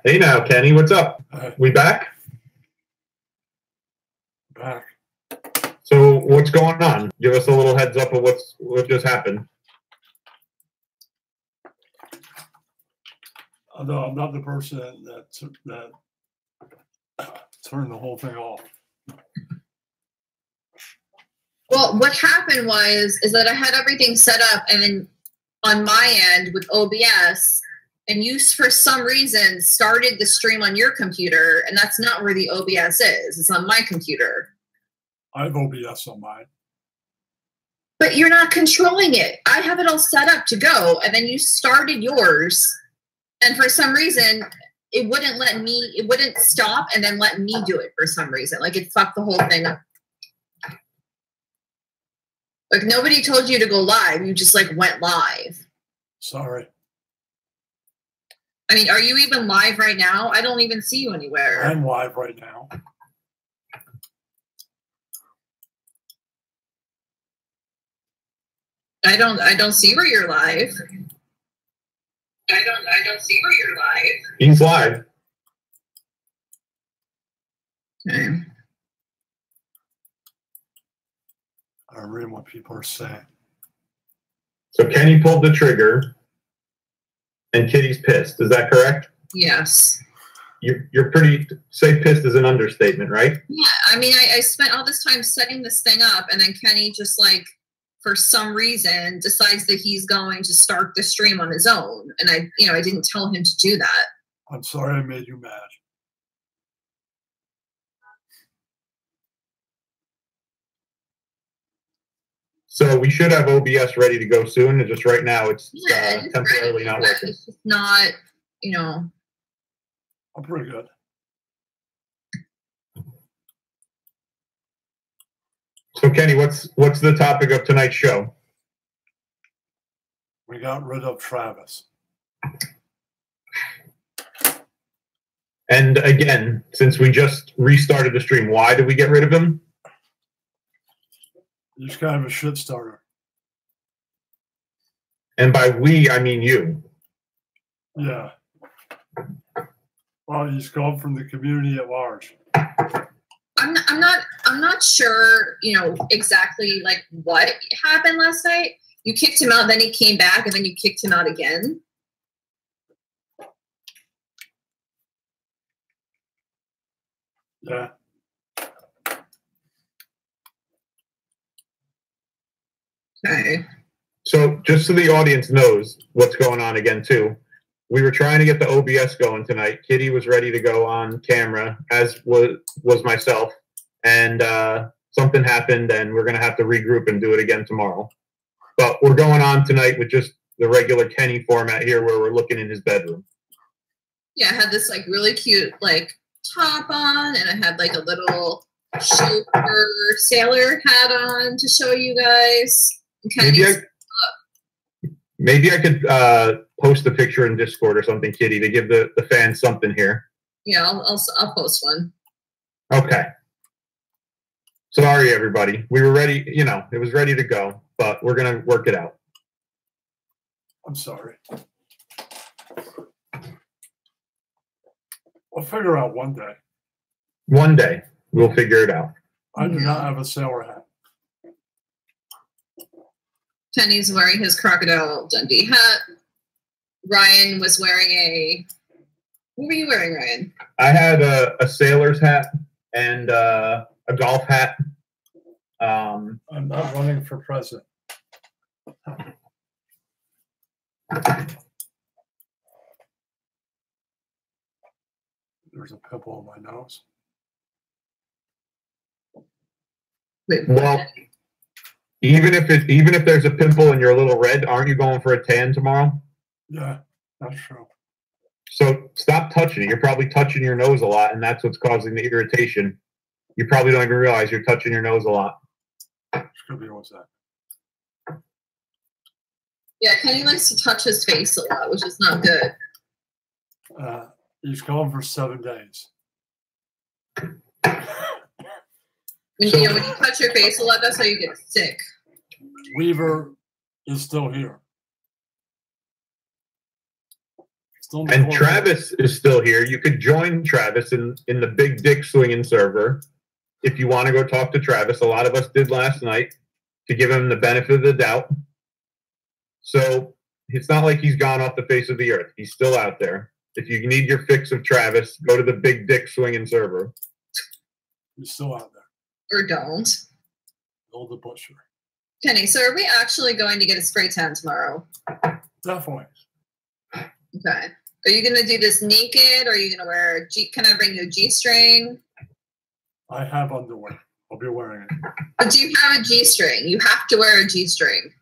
Hey now, Kenny, what's up? We back? Back. So what's going on? Give us a little heads up of what just happened. No, I'm not the person that turned the whole thing off. Well, what happened is that I had everything set up, and then on my end with OBS, and you, for some reason, started the stream on your computer, and that's not where the OBS is. It's on my computer. I have OBS on mine. But you're not controlling it. I have it all set up to go, and then you started yours, and for some reason, it wouldn't stop and then let me do it for some reason. Like, it fucked the whole thing up. Like, nobody told you to go live. You just, like, went live. Sorry. I mean, are you even live right now? I don't even see you anywhere. I'm live right now. I don't see where you're live. I don't see where you're live. He's live. Okay. I read what people are saying. So Kenny pulled the trigger, and Kitty's pissed. Is that correct? Yes. You're pretty, say pissed is an understatement, right? Yeah, I mean, I spent all this time setting this thing up, and then Kenny just, like, for some reason, decides that he's going to start the stream on his own. And I didn't tell him to do that. I'm sorry I made you mad. So we should have OBS ready to go soon. And just right now, it's temporarily not working. It's just not, I'm pretty good. So Kenny, what's the topic of tonight's show? We got rid of Travis. And again, since we just restarted the stream, why did we get rid of him? He's kind of a shit starter. And by we, I mean you. Yeah. Well, he's gone from the community at large. I'm not sure, exactly like what happened last night. You kicked him out, then he came back, and then you kicked him out again. Yeah. Okay. So just so the audience knows what's going on again too, we were trying to get the OBS going tonight. Kitty was ready to go on camera, as was myself, and something happened, and we're going to have to regroup and do it again tomorrow. But we're going on tonight with just the regular Kenny format here, where we're looking in his bedroom. Yeah, I had this like really cute like top on, and I had like a little chauffeur sailor hat on to show you guys. Maybe I could post a picture in Discord or something, Kitty, to give the fans something here. Yeah, I'll post one. Okay. Sorry, everybody. We were ready. It was ready to go, but we're gonna work it out. I'm sorry. We'll figure it out one day. One day we'll figure it out. I do not have a sailor hat. Kenny's wearing his Crocodile Dundee hat. Ryan was wearing a... What were you wearing, Ryan? I had a sailor's hat and a golf hat. I'm not running for president. There's a pimple on my nose. Wait, well, even if there's a pimple and you're a little red, aren't you going for a tan tomorrow? Yeah, that's true. So stop touching it. You're probably touching your nose a lot, and that's what's causing the irritation. You probably don't even realize you're touching your nose a lot. Could be what's that? Yeah, Kenny likes to touch his face a lot, which is not good. He's gone for 7 days. When you touch your face a lot, that's how you get sick. Weaver is still here. And Travis is still here. You could join Travis in the Big Dick Swinging server if you want to go talk to Travis. A lot of us did last night to give him the benefit of the doubt. So it's not like he's gone off the face of the earth. He's still out there. If you need your fix of Travis, go to the Big Dick Swinging server. He's still out there. Or don't. Hold the butcher. Kenny, so are we actually going to get a spray tan tomorrow? Definitely. Okay. Are you going to do this naked, or are you going to wear a G? Can I bring you a G-string? I have underwear. I'll be wearing it. But do you have a G-string? You have to wear a G-string.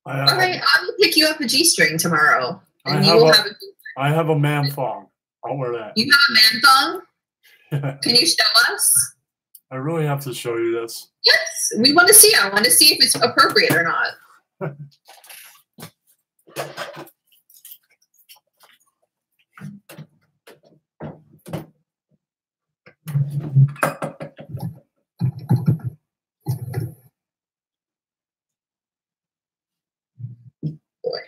All right, I will pick you up a G-string tomorrow. And you will have a G-string. I have a man thong. I'll wear that. You have a man thong? Can you show us? I really have to show you this. Yes, we want to see. I want to see if it's appropriate or not. Boy.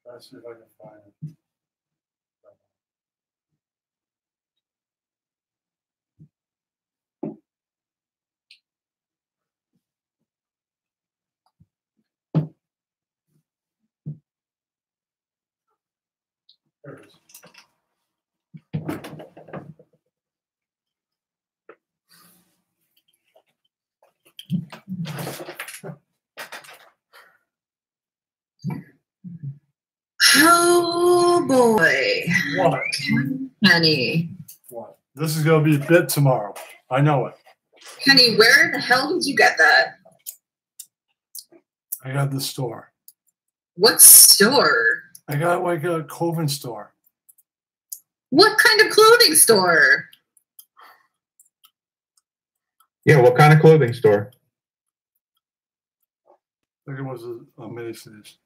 Let's see if I can find it. There it is. Oh boy. What? Kenny. What? This is going to be a bit tomorrow. I know it. Kenny, where the hell did you get that? I got the store. What store? I got like a clothing store. What kind of clothing store? Yeah, what kind of clothing store? I think it was a Macy's.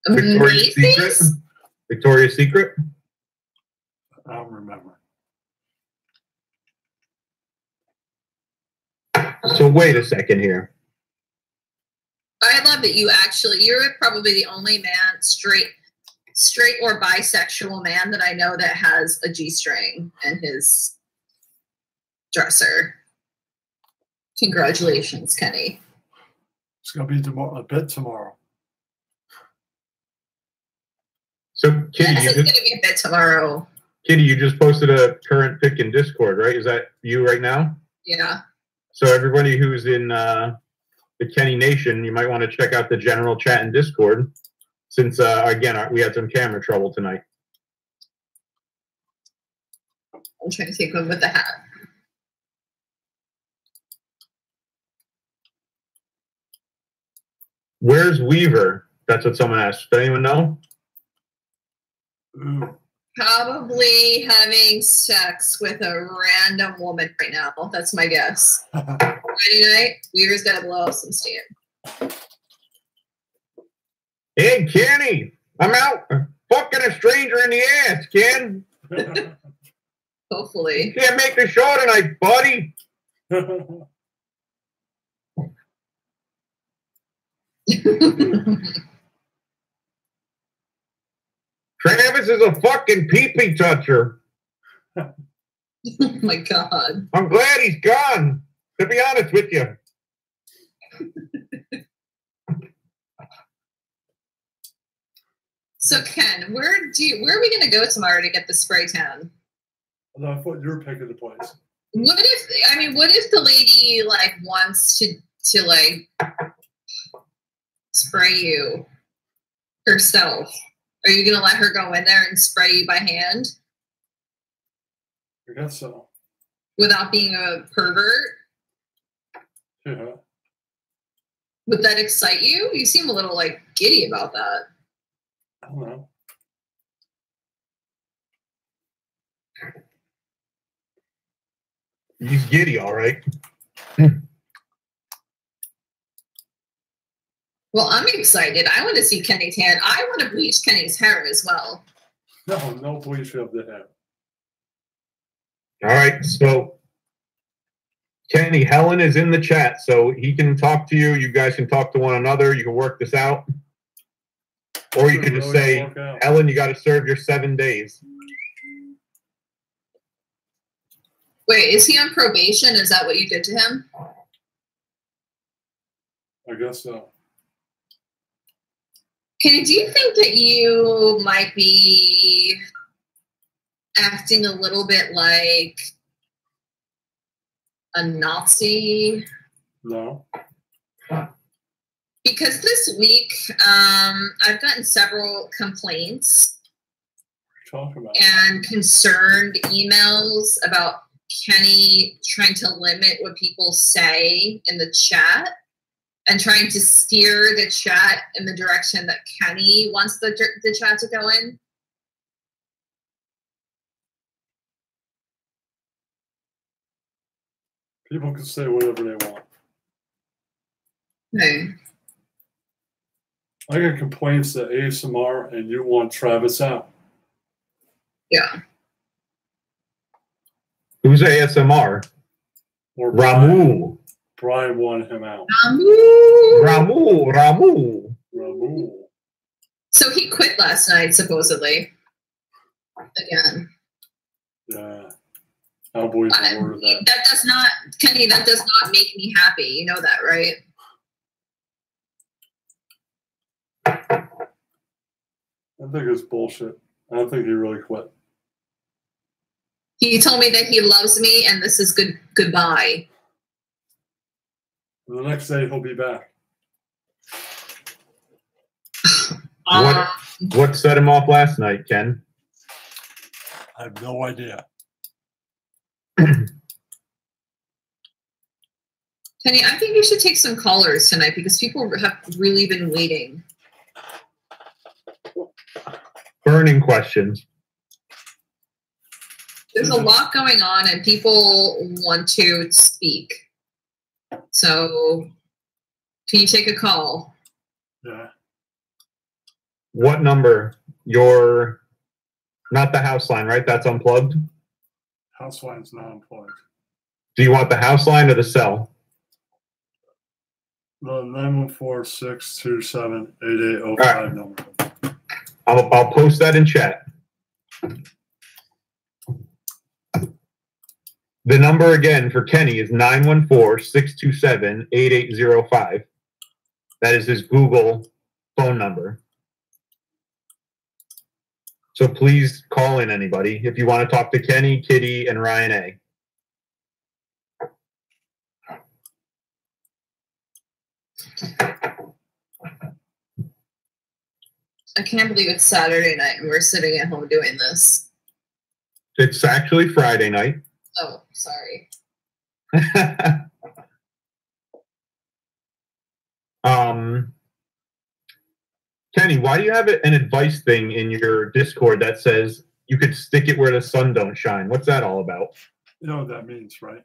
Victoria's Secret? Victoria's Secret? I don't remember. So wait a second here. I love that you're probably the only man, straight or bisexual man that I know that has a G-string in his dresser. Congratulations, Kenny. It's going to be a bit tomorrow. So, Kitty, Yes, it's going to be a bit tomorrow. Kitty, you just posted a current pic in Discord, right? Is that you right now? Yeah. So everybody who's in the Kenny Nation, you might want to check out the general chat in Discord, since, again, we had some camera trouble tonight. I'm trying to take one with the hat. Where's Weaver? That's what someone asked. Does anyone know? Ooh. Probably having sex with a random woman right now. That's my guess. Friday night, Weaver's got to blow off some steam. Hey, Kenny, I'm out fucking a stranger in the ass, Ken. Hopefully. Can't make the show tonight, buddy. Travis is a fucking pee-pee toucher. Oh my God. I'm glad he's gone, to be honest with you. So Ken, where are we going to go tomorrow to get the spray tan? I thought you were picking the place. What if the lady like wants to like spray you herself? Are you going to let her go in there and spray you by hand? I guess so. Without being a pervert? Yeah. Would that excite you? You seem a little like giddy about that. I don't know. He's giddy, all right. Well, I'm excited. I want to see Kenny tan. I want to bleach Kenny's hair as well. No bleach of the hair. All right, so Kenny, Helen is in the chat, so he can talk to you. You guys can talk to one another. You can work this out. Or you can just say, Helen, you got to serve your 7 days. Wait, is he on probation? Is that what you did to him? I guess so. Kenny, do you think that you might be acting a little bit like a Nazi? No. Because this week, I've gotten several complaints and concerned emails about Kenny trying to limit what people say in the chat and trying to steer the chat in the direction that Kenny wants the chat to go in. People can say whatever they want. Okay. I get complaints that ASMR and you want Travis out. Yeah. Who's ASMR? Or Ramu. Brian wanted him out. Ramu. So he quit last night, supposedly. Again. Yeah. Cowboys are word of that. That does not, Kenny, that does not make me happy. You know that, right? I think it's bullshit. I don't think he really quit. He told me that he loves me and this is goodbye. And the next day he'll be back. What set him off last night, Ken? I have no idea. Kenny, I think you should take some callers tonight because people have really been waiting. Burning questions. There's a lot going on and people want to speak. So, can you take a call? Yeah. What number? Your, not the house line, right? That's unplugged? House line's not unplugged. Do you want the house line or the cell? The 914-627-8805 number. I'll post that in chat. The number again for Kenny is 914-627-8805. That is his Google phone number. So please call in, anybody, if you want to talk to Kenny, Kitty, and Ryan A. I can't believe it's Saturday night and we're sitting at home doing this. It's actually Friday night. Oh, sorry. Kenny, why do you have an advice thing in your Discord that says you could stick it where the sun don't shine? What's that all about? You know what that means, right?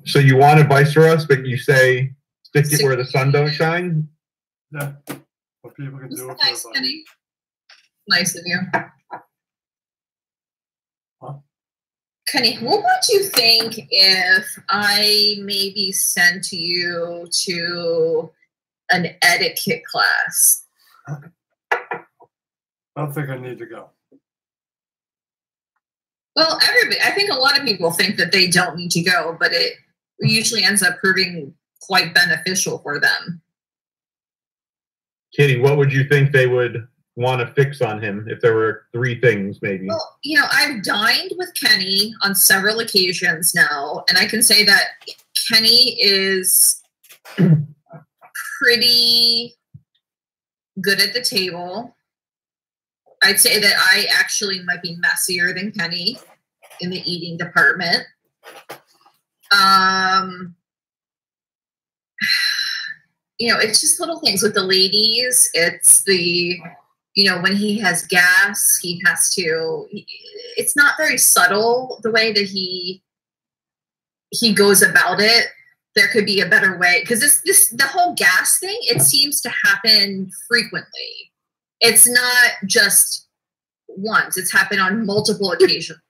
So you want advice for us, but you say stick it where the sun don't shine? Yeah. What people can do. Nice, Kenny. Nice of you. Huh? Kenny, what would you think if I maybe sent you to an etiquette class? I don't think I need to go. Well, I think a lot of people think that they don't need to go, but it usually ends up proving quite beneficial for them. Kitty, what would you think they would want to fix on him if there were 3 things, maybe? Well, you know, I've dined with Kenny on several occasions now, and I can say that Kenny is pretty good at the table. I'd say that I actually might be messier than Kenny in the eating department. You know, it's just little things with the ladies. It's the, you know, when he has gas, he has to, it's not very subtle the way that he goes about it. There could be a better way, because the whole gas thing, it seems to happen frequently. It's not just once. It's happened on multiple occasions.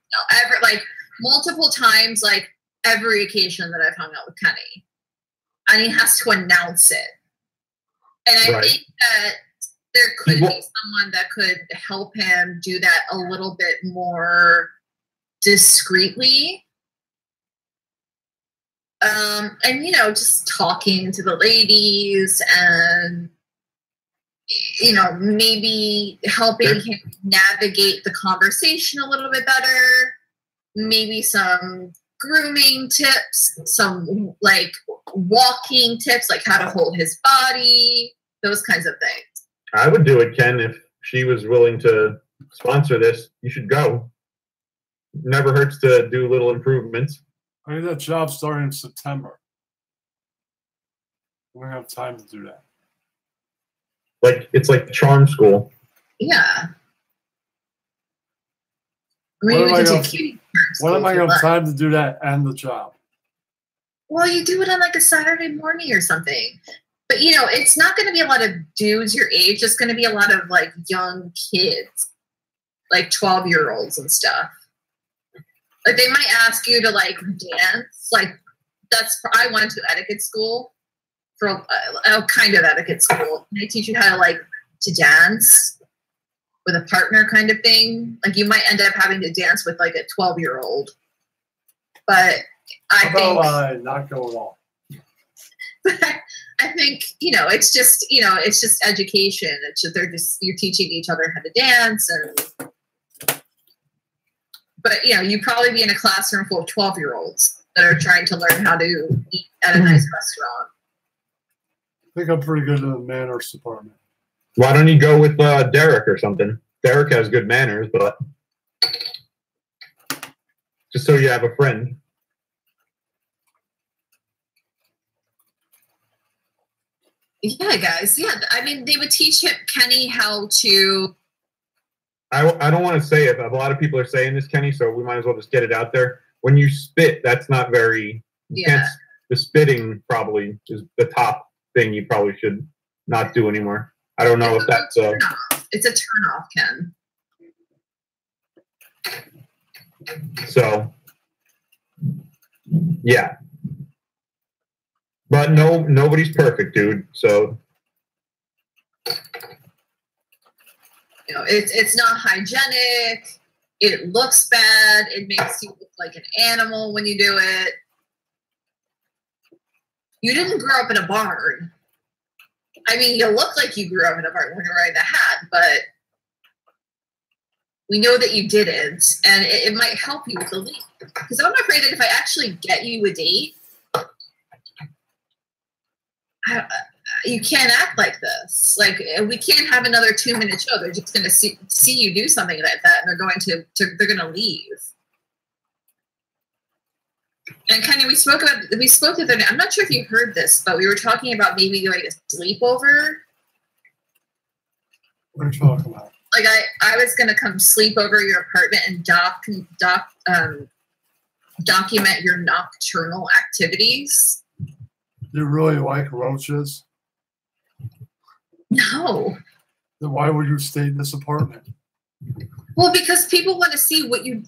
Like multiple times, like every occasion that I've hung out with Kenny. And he has to announce it. And I think that there could be someone that could help him do that a little bit more discreetly. And, you know, just talking to the ladies and, you know, maybe helping him navigate the conversation a little bit better. Maybe some grooming tips, some like walking tips, like how to hold his body, those kinds of things. I would do it, Ken, if she was willing to sponsor this. You should go. Never hurts to do little improvements. I think that job starting in September. We don't have time to do that. Like it's like charm school. Yeah. I mean, when am I going to have time to do that and the job? Well, you do it on like a Saturday morning or something. But, you know, it's not going to be a lot of dudes your age. It's going to be a lot of like young kids, like 12-year-olds and stuff. Like they might ask you to like dance. Like I went to etiquette school for a kind of etiquette school. And they teach you how to like to dance with a partner kind of thing. Like you might end up having to dance with like a 12-year-old. But I think not go along. I think, you know, it's just education. It's just, you're teaching each other how to dance and, but you know, you'd probably be in a classroom full of 12-year-olds that are trying to learn how to eat at a nice restaurant. I think I'm pretty good in the manners department. Why don't you go with Derek or something? Derek has good manners, but just so you have a friend. Yeah, guys. Yeah, I mean, they would teach Kenny how to. I don't want to say it, but a lot of people are saying this, Kenny, so we might as well just get it out there. When you spit, that's not very. The spitting probably is the top thing you probably should not do anymore. I don't know if that's It's a turn off, Ken. So, yeah. But nobody's perfect, dude. So, you know, it's not hygienic. It looks bad. It makes you look like an animal when you do it. You didn't grow up in a barn. I mean, you look like you grew up in a barn when you're wearing the hat, but we know that you didn't, and it might help you with the lead. Because I'm afraid that if I actually get you a date, you can't act like this. Like, we can't have another 2-minute show. They're just going to see you do something like that, and they're going to leave. And Kenny, we spoke the other day. I'm not sure if you heard this, but we were talking about maybe doing a sleepover. What are you talking about? Like I was going to come sleep over your apartment and document your nocturnal activities. You really like roaches? No. Then why would you stay in this apartment? Well, because people want to see what you're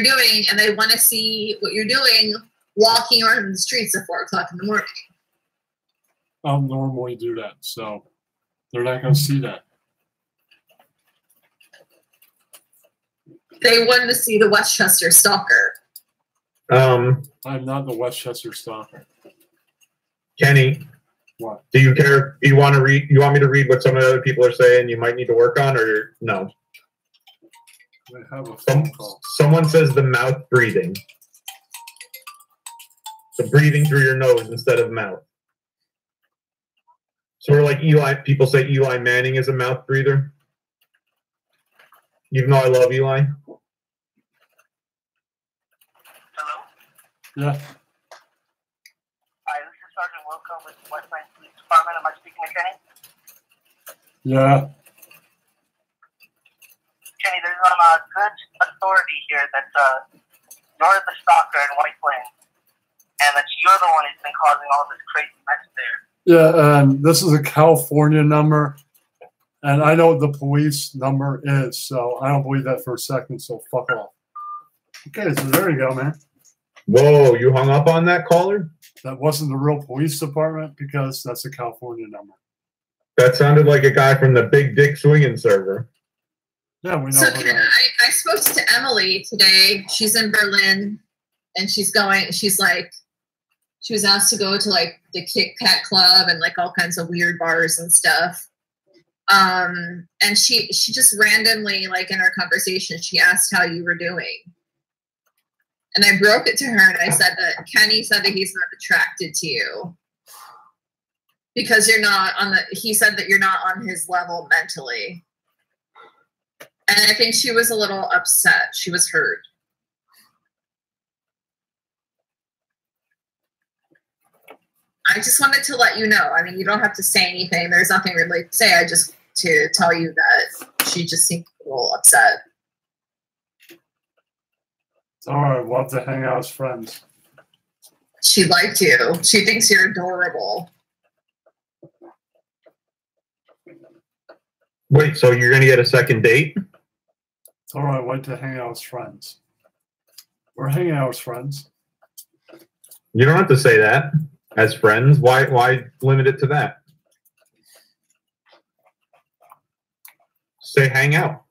doing, and they want to see what you're doing walking around the streets at 4 o'clock in the morning. I'll normally do that, so they're not going to see that. They wanted to see the Westchester Stalker. I'm not the Westchester Stalker. Kenny, what? Do you care? Do you want to read? You want me to read what some of the other people are saying? You might need to work on, or no? I have a phone call. Someone says the mouth breathing. The breathing through your nose instead of mouth. Sort of like Eli. People say Eli Manning is a mouth breather. Even though I love Eli. Hello? Yeah. Hi, this is Sergeant Wilco with the West Side Police Department. Am I speaking to Kenny? Yeah. Kenny, there's good authority here that you're the stalker in White Plains, and that you're the one who's been causing all this crazy mess there. Yeah, this is a California number, and I know what the police number is, so I don't believe that for a second, so fuck off. Okay, so there you go, man. Whoa, you hung up on that caller? That wasn't the real police department because that's a California number. That sounded like a guy from the Big Dick Swinging server. Yeah, we know. So who that is. I spoke to Emily today. She's in Berlin, and she was asked to go to like the Kit Kat Club and like all kinds of weird bars and stuff. And she just randomly, like in our conversation, she asked how you were doing. And I broke it to her and I said that Kenny said that he's not attracted to you because he said that you're not on his level mentally. And I think she was a little upset. She was hurt. I just wanted to let you know. I mean, you don't have to say anything. There's nothing really to say. I just to tell you that she just seemed a little upset. It's all right. We'll have to hang out as friends. She liked you. She thinks you're adorable. Wait, so you're going to get a second date? It's all right. We'll have to hang out as friends. We're hanging out as friends. You don't have to say that. As friends? Why limit it to that? Say hang out.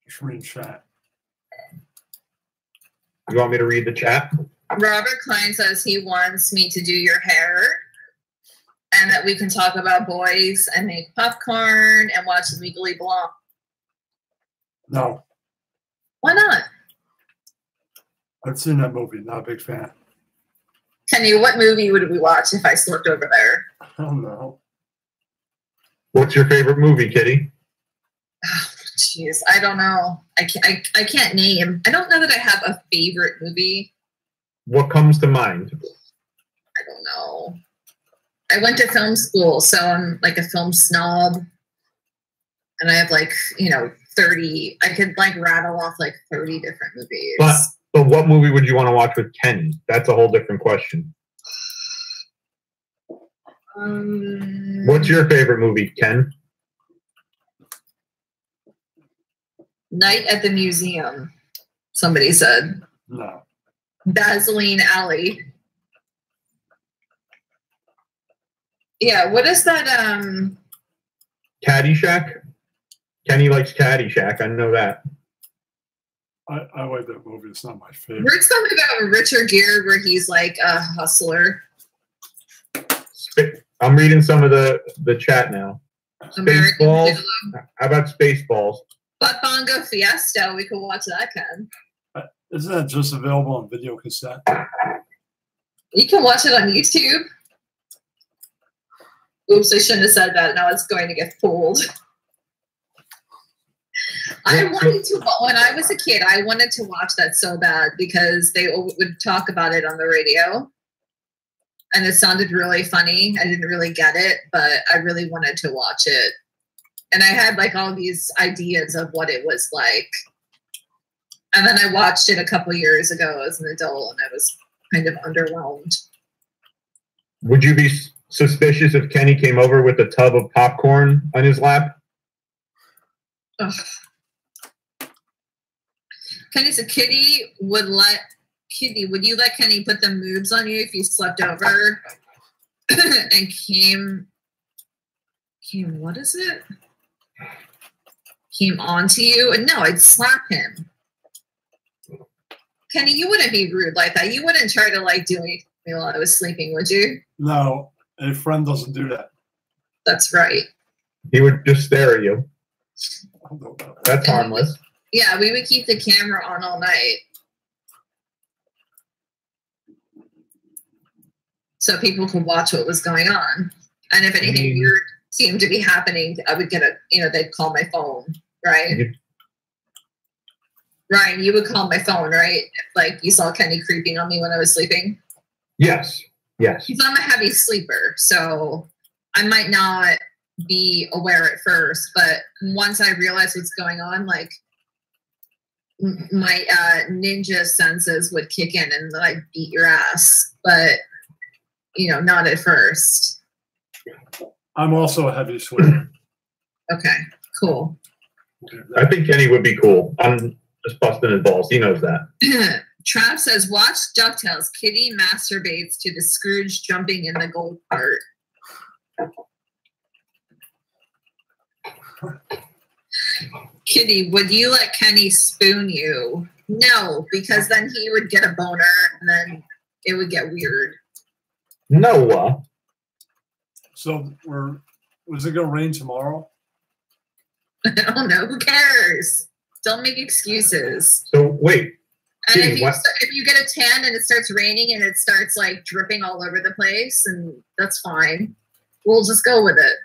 Just read chat. You want me to read the chat? Robert Klein says he wants me to do your hair and that we can talk about boys and make popcorn and watch Legally Blonde. No. Why not? I've seen that movie. Not a big fan. Kenny, what movie would we watch if I slipped over there? I don't know. What's your favorite movie, Kitty? Oh, jeez, I don't know. I can't name. I don't know that I have a favorite movie. What comes to mind? I don't know. I went to film school, so I'm like a film snob. And I have like, 30. I could like rattle off like 30 different movies. But what movie would you want to watch with Kenny? That's a whole different question. What's your favorite movie, Ken? Night at the Museum, somebody said. No. Vaseline Alley. Yeah, what is that? Caddyshack? Kenny likes Caddyshack. I know that. I like that movie. It's not my favorite. Heard something about Richard Gere where he's like a hustler. I'm reading some of the chat now. Spaceballs. How about Spaceballs? Butt Bongo Fiesta. We could watch that, Ken. Isn't that just available on video cassette? You can watch it on YouTube. Oops, I shouldn't have said that. Now it's going to get pulled. I wanted to, when I was a kid, I wanted to watch that so bad because they would talk about it on the radio. And it sounded really funny. I didn't really get it, but I really wanted to watch it. And I had like all these ideas of what it was like. And then I watched it a couple years ago as an adult and I was kind of underwhelmed. Would you be suspicious if Kenny came over with a tub of popcorn on his lap? Ugh. Kenny said, would you let Kenny put the moves on you if you slept over and came, what is it? Came onto you? And no, I'd slap him. Kenny, you wouldn't be rude like that. You wouldn't try to like do anything while I was sleeping, would you? No, a friend doesn't do that. That's right. He would just stare at you. That's harmless. Yeah, we would keep the camera on all night. So people could watch what was going on. And if anything weird seemed to be happening, I would get they'd call my phone, right? Ryan, you would call my phone, right? If, like, you saw Kenny creeping on me when I was sleeping? Yes. Yes. Because I'm a heavy sleeper, so I might not be aware at first, but once I realize what's going on, like, my ninja senses would kick in and like beat your ass, but not at first. I'm also a heavy sleeper. Okay, cool. I think Kenny would be cool. I'm just busting his balls. He knows that. Trav says, watch DuckTales. Kitty masturbates to the Scrooge jumping in the gold cart. Kitty, would you let Kenny spoon you? No, because then he would get a boner and then it would get weird. No. So was it gonna rain tomorrow? I don't know. Who cares? Don't make excuses. So wait. And Kitty, if you get a tan and it starts raining and it starts like dripping all over the place, and that's fine. We'll just go with it.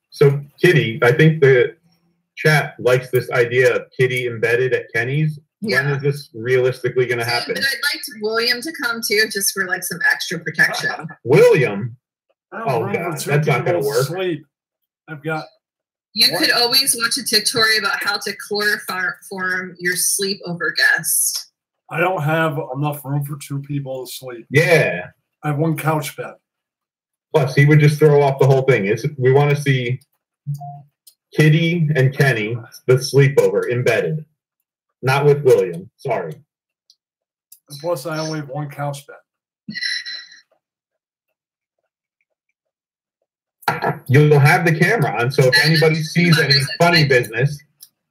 So Kitty, I think the chat likes this idea of Kitty embedded at Kenny's. Yeah. When is this realistically going to happen? But I'd like William to come too, just for like some extra protection. William? Oh God, that's not going to work. Sleep. I've got. You could always watch a tutorial about how to chloroform your sleepover guest. I don't have enough room for 2 people to sleep. Yeah. I have 1 couch bed. Plus, he would just throw off the whole thing. We want to see Kitty and Kenny, the sleepover, embedded. Not with William. Sorry. And plus, I only have 1 couch bed. You'll have the camera on, so if anybody sees any funny business,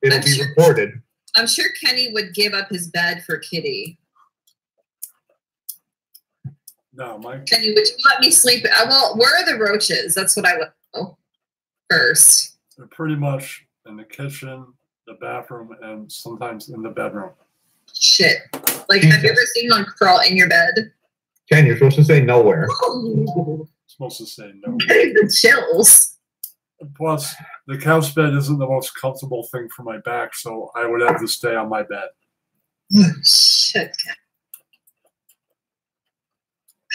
it'll be reported. I'm sure Kenny would give up his bed for Kitty. No, Kenny, would you let me sleep? Well, where are the roaches? That's what I would know first. They're pretty much in the kitchen, the bathroom, and sometimes in the bedroom. Shit. Like, have you ever seen one crawl in your bed? Ken, you're supposed to say nowhere. Supposed to say no. The chills. Plus, the couch bed isn't the most comfortable thing for my back, so I would have to stay on my bed. Shit.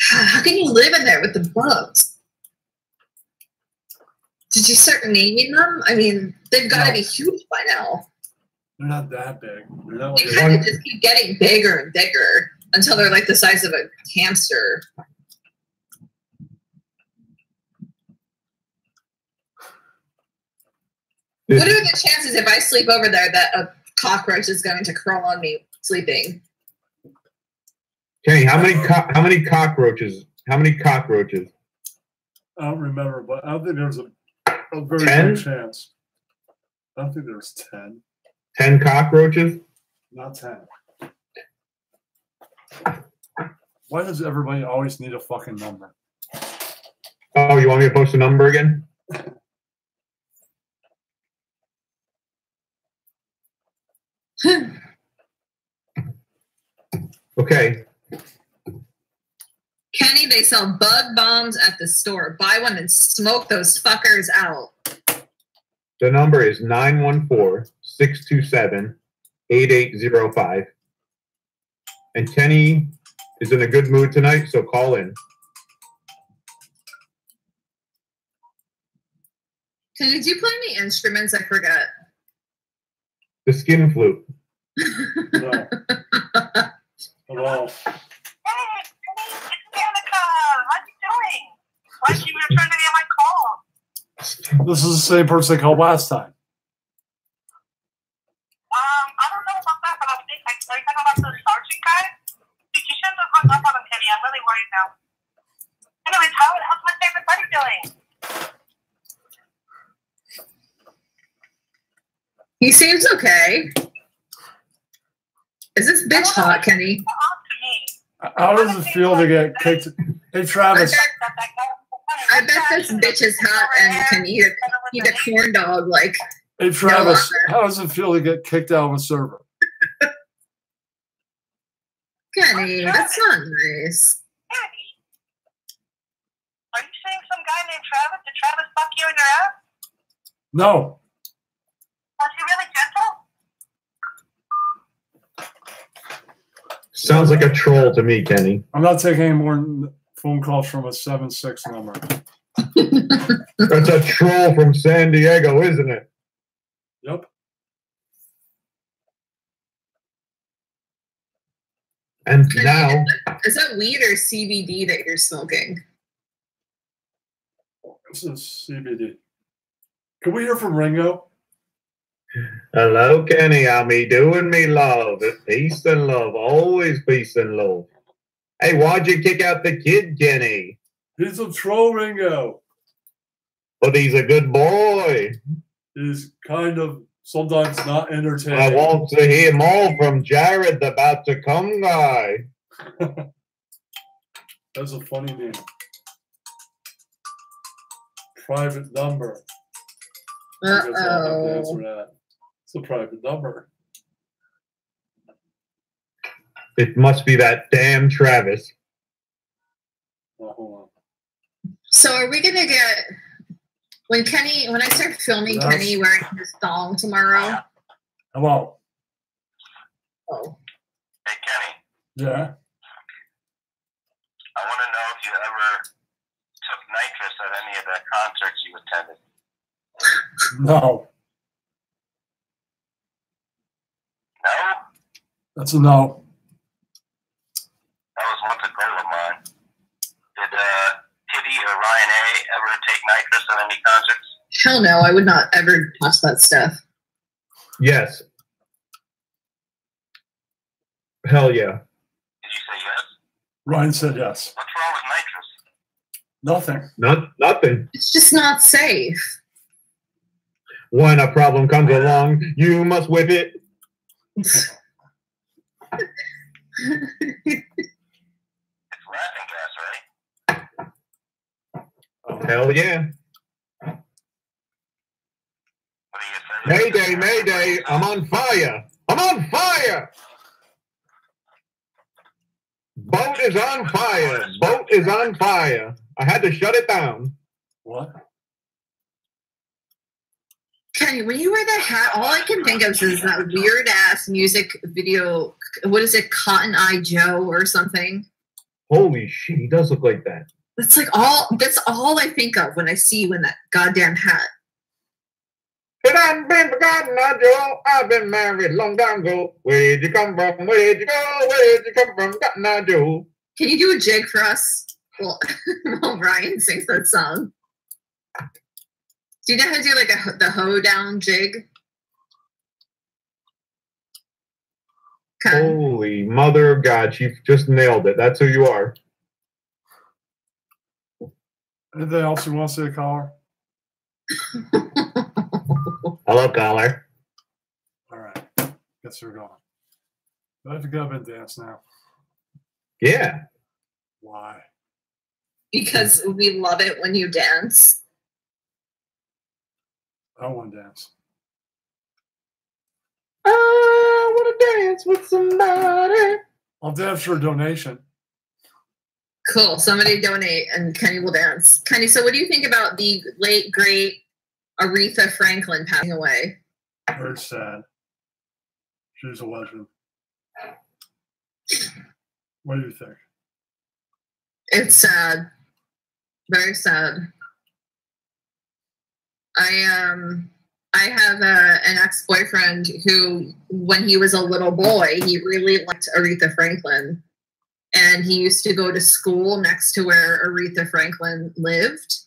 How can you live in there with the bugs? Did you start naming them? I mean, they've got to be huge by now. They're not that big. They're not they kind of just keep getting bigger and bigger until they're like the size of a hamster. What are the chances if I sleep over there that a cockroach is going to crawl on me sleeping? Kenny, how many cockroaches? How many cockroaches? I don't remember, but I don't think there's a very 10? good chance. I don't think there's 10. 10 cockroaches? Not 10. Why does everybody always need a fucking number? Oh, you want me to post a number again? Okay. Kenny, they sell bug bombs at the store. Buy one and smoke those fuckers out. The number is 914-627-8805. And Kenny is in a good mood tonight, so call in. Kenny, do you play any instruments? I forget. The skin flute. No. Hello. Why did you return any of my calls? This is the same person I called last time. I don't know about that, but are you talking about the sergeant guy? Dude, you shouldn't have hung up on him, Kenny. I'm really worried now. Anyways, how's my favorite buddy doing? He seems okay. Is this bitch hot, Kenny? How does it feel to get kicked? Hey, Travis. I bet this bitch is hot and can eat a corn dog like. Hey, Travis. How does it feel to get kicked out of a server? Kenny, that's not nice. Kenny? Are you saying some guy named Travis? Did Travis fuck you in your ass? No. Was he really gentle? Sounds like a troll to me, Kenny. I'm not taking any more phone calls from a 7-6 number. That's a troll from San Diego, isn't it? Yep. And now... Is that weed or CBD that you're smoking? This is CBD. Can we hear from Ringo? Hello, Kenny. How me doing, me love? Peace and love. Always peace and love. Hey, why'd you kick out the kid, Kenny? He's a troll, Ringo. But he's a good boy. He's kind of sometimes not entertaining. I want to hear more from Jared, the about to come guy. That's a funny name. Private number. I guess I'll have to answer that. It's a private number. It must be that damn Travis. Oh, hold on. So are we gonna get when I start filming Kenny wearing his thong tomorrow? Hello. Oh. Hey, Kenny. Yeah. I want to know if you ever took nitrous at any of the concerts you attended. No. No? That's a no. That was once a goal of mine. Did Kitty or Ryan A. ever take nitrous at any concerts? Hell no, I would not ever touch that stuff. Yes. Hell yeah. Did you say yes? Ryan said yes. What's wrong with nitrous? Nothing. Nothing. It's just not safe. When a problem comes along, you must whip it. It's laughing gas, right? Hell yeah. What do you say? Mayday, mayday, I'm on fire. I'm on fire. Boat is on fire. Boat is on fire. I had to shut it down. What? Kenny, when you wear that hat, all I can think of is that weird ass music video. What is it, Cotton Eye Joe or something? Holy shit, he does look like that. That's all I think of when I see that goddamn hat. It hasn't been forgotten, Joe. I've been married long time ago. Where'd you come from? Where'd you go? Where'd you come from? Cotton Eye Joe. Can you do a jig for us? Well, Ryan sings that song. Do you know how to do like the hoedown jig? Okay. Holy mother of God, she just nailed it. That's who you are. Anything else you want to say, caller? Hello, caller. All right. Guess we're going. Do I have to get up and dance now? Yeah. Why? Because we love it when you dance. I don't want to dance. I want to dance with somebody. I'll dance for a donation. Cool. Somebody donate and Kenny will dance. Kenny, so what do you think about the late, great Aretha Franklin passing away? Very sad. She's a legend. What do you think? It's sad. Very sad. I have an ex-boyfriend who, when he was a little boy, he really liked Aretha Franklin. And he used to go to school next to where Aretha Franklin lived.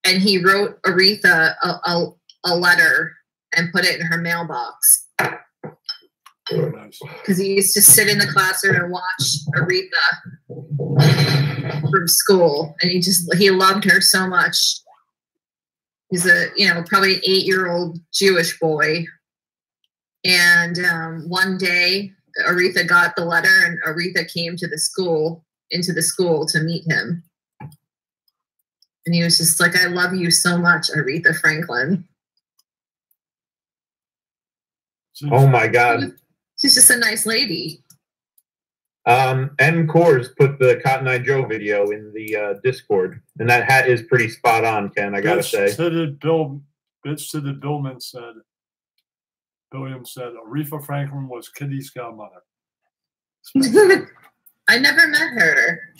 And he wrote Aretha a letter and put it in her mailbox. Nice. Because he used to sit in the classroom and watch Aretha from school. And he loved her so much. He's probably an 8-year-old Jewish boy. And one day, Aretha got the letter, and Aretha came into the school to meet him. And he was just like, I love you so much, Aretha Franklin. Oh my God. She's just a nice lady. M. Coors put the Cotton Eye Joe video in the Discord, and that hat is pretty spot on, Ken. I gotta say. Bitch-titted Billman said. William said Aretha Franklin was Kitty's godmother. I never met her.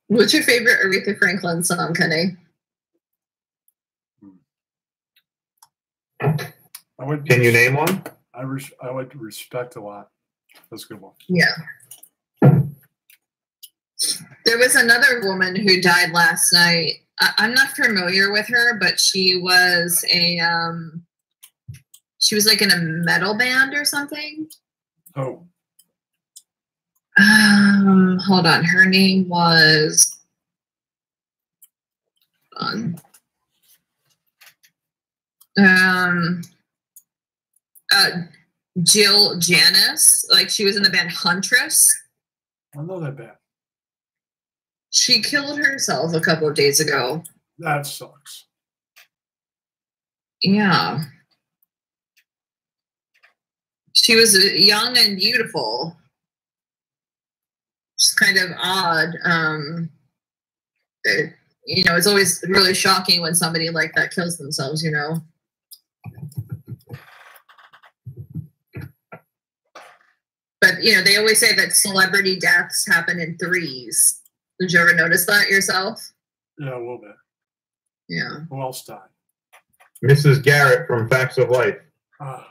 What's your favorite Aretha Franklin song, Kenny? Can you name one? I like Respect a lot. That's a good one. Yeah. There was another woman who died last night. I'm not familiar with her, but she was like in a metal band or something. Oh. Hold on. Her name was Jill Janis. Like, she was in the band Huntress. I know that band. She killed herself a couple of days ago. That sucks. Yeah. She was young and beautiful. It's kind of odd. It's always really shocking when somebody like that kills themselves, you know. But, they always say that celebrity deaths happen in threes. Did you ever notice that yourself? Yeah, a little bit. Yeah. Who else died? Mrs. Garrett from Facts of Life. Oh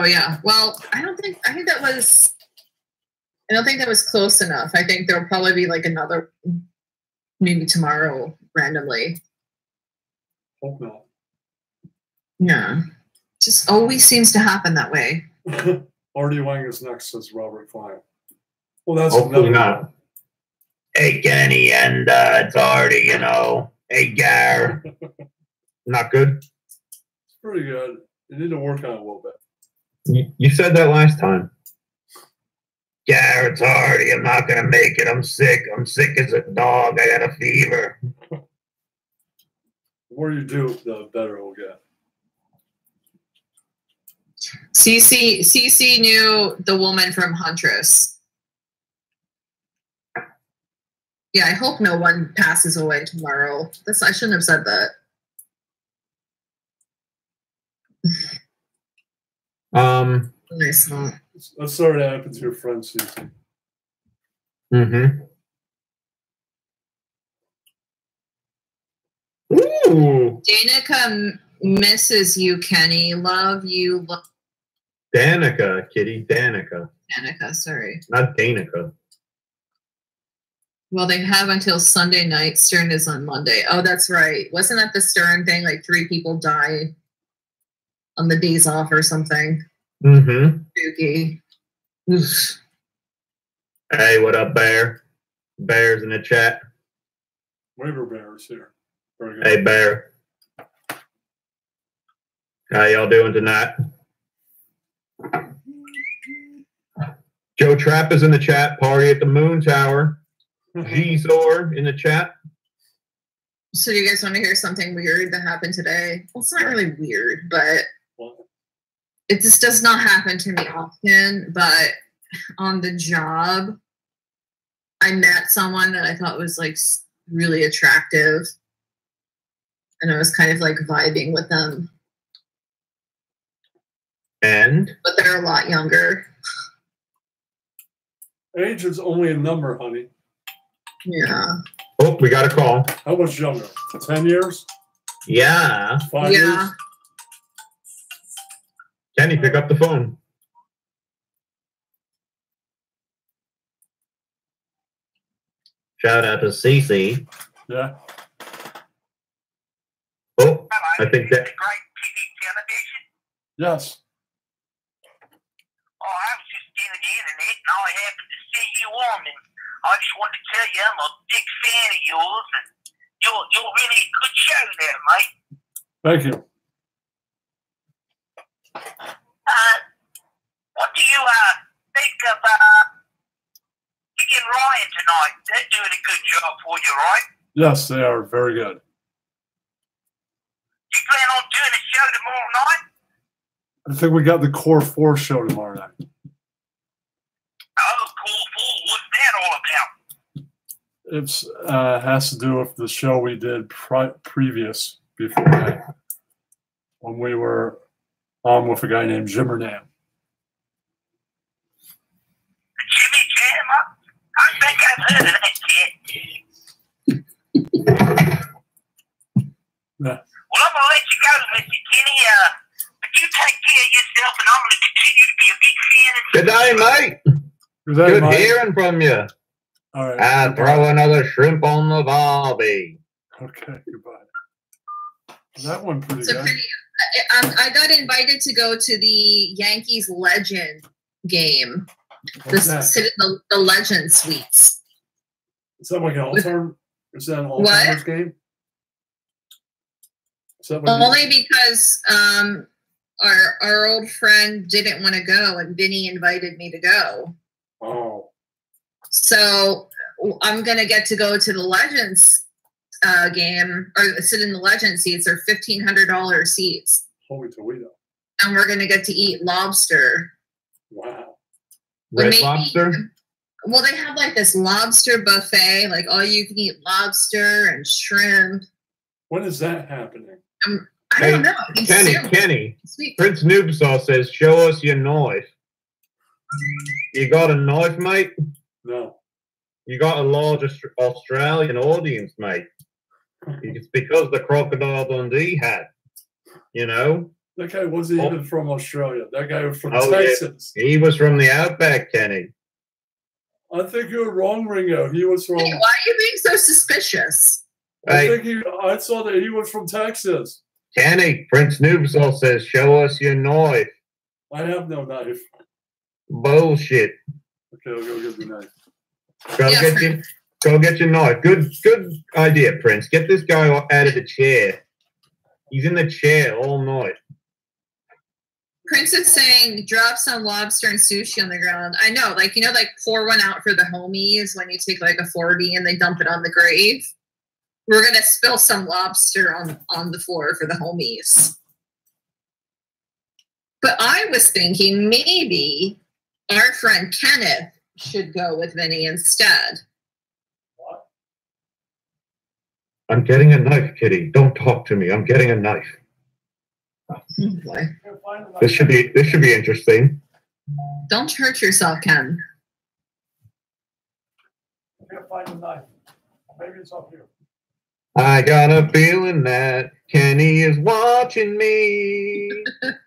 yeah. Well, I don't think that was close enough. I think there'll probably be like another, maybe tomorrow randomly. Hope not. Yeah. Just always seems to happen that way. Artie Wang is next, says Robert Klein. Well, that's hopefully not. Hey, Kenny, and it's Artie, Hey, Gar. Not good? It's pretty good. You need to work on it a little bit. You said that last time. Gar, it's Artie. I'm not going to make it. I'm sick. I'm sick as a dog. I got a fever. The more you do, the better it'll get. CC knew the woman from Huntress. Yeah, I hope no one passes away tomorrow. I shouldn't have said that. Nice. I'm sorry that happened to your friend, CC. Mm-hmm. Ooh. Danica misses you, Kenny. Love you. Danica, kitty. Danica. Danica, sorry. Not Danica. Well, they have until Sunday night. Stern is on Monday. Oh, that's right. Wasn't that the Stern thing? Like 3 people die on the days off or something. Mm-hmm. Spooky. Hey, what up, Bear? Bear's in the chat. Waiver Bear's here. Very good. Hey, Bear. How y'all doing tonight? Joe Trapp is in the chat. Party at the Moon Tower. G-Zor in the chat. So do you guys want to hear something weird that happened today? Well, it's not really weird, but it just does not happen to me often. But on the job, I met someone that I thought was like really attractive. And I was kind of like vibing with them. And? But they're a lot younger. Age is only a number, honey. Yeah. Oh, we got a call. How much younger? 10 years? Yeah. 5 years? Kenny, pick up the phone. Shout out to Cece. Yeah. Oh, I think that. Yes. Oh, I was just in the internet and I happened to see you on, and I just wanted to tell you I'm a big fan of yours, and you're really a good show there, mate. Thank you. What do you think of Vicky and Ryan tonight? They're doing a good job for you, right? Yes, they are very good. You plan on doing a show tomorrow night? I think we got the Core 4 show tomorrow night. Oh, cool. What's that all about? It's has to do with the show we did previous before that, when we were on with a guy named Jimmer Nam. Jimmy Jam? I think I've heard of that kid. Yeah. Well, I'm going to let you go, Mr. Kenny. But you take care of yourself, and I'm going to continue to be a big fan of Good night, mate. Good night, Good Mike. hearing from you. All right. Throw another shrimp on the barbie. Okay, goodbye. That one pretty So good. I got invited to go to the Yankees Legend game. What's that? Sit in the Legend Suites. Is that like an all-time? Is that an all-timers game? Is that Only because our old friend didn't want to go, and Vinny invited me to go. Oh. So I'm gonna get to go to the Legends game, or sit in the Legend seats. They're $1,500 seats. Holy Toledo! And we're gonna get to eat lobster. Wow. Red Lobster? Well, they have like this lobster buffet, like all you can eat lobster and shrimp. When is that happening? I don't know. Kenny. Prince Noobsaw says, "Show us your knife." You got a knife, mate? No. You got a large Australian audience, mate. It's because the Crocodile Dundee had, you know. That guy wasn't even from Australia. That guy was from Texas. Yeah. He was from the Outback, Kenny. I think you're wrong, Ringo. He was from. Hey, why are you being so suspicious? I saw that he was from Texas. Kenny, Prince Noobsaw says, "Show us your knife." I have no knife. Bullshit. Okay, I'll go get the knife. Go get your knife. Good idea, Prince. Get this guy out of the chair. He's in the chair all night. Prince is saying, drop some lobster and sushi on the ground. I know, like, pour one out for the homies when you take like a 40 and they dump it on the grave. We're going to spill some lobster on the floor for the homies. But I was thinking maybe our friend Kenneth should go with Vinny instead. What? I'm getting a knife, Kitty. Don't talk to me. I'm getting a knife. Oh boy. This should be interesting. Don't hurt yourself, Ken. I can't find the knife. Maybe it's up here. I got a feeling that Kenny is watching me. There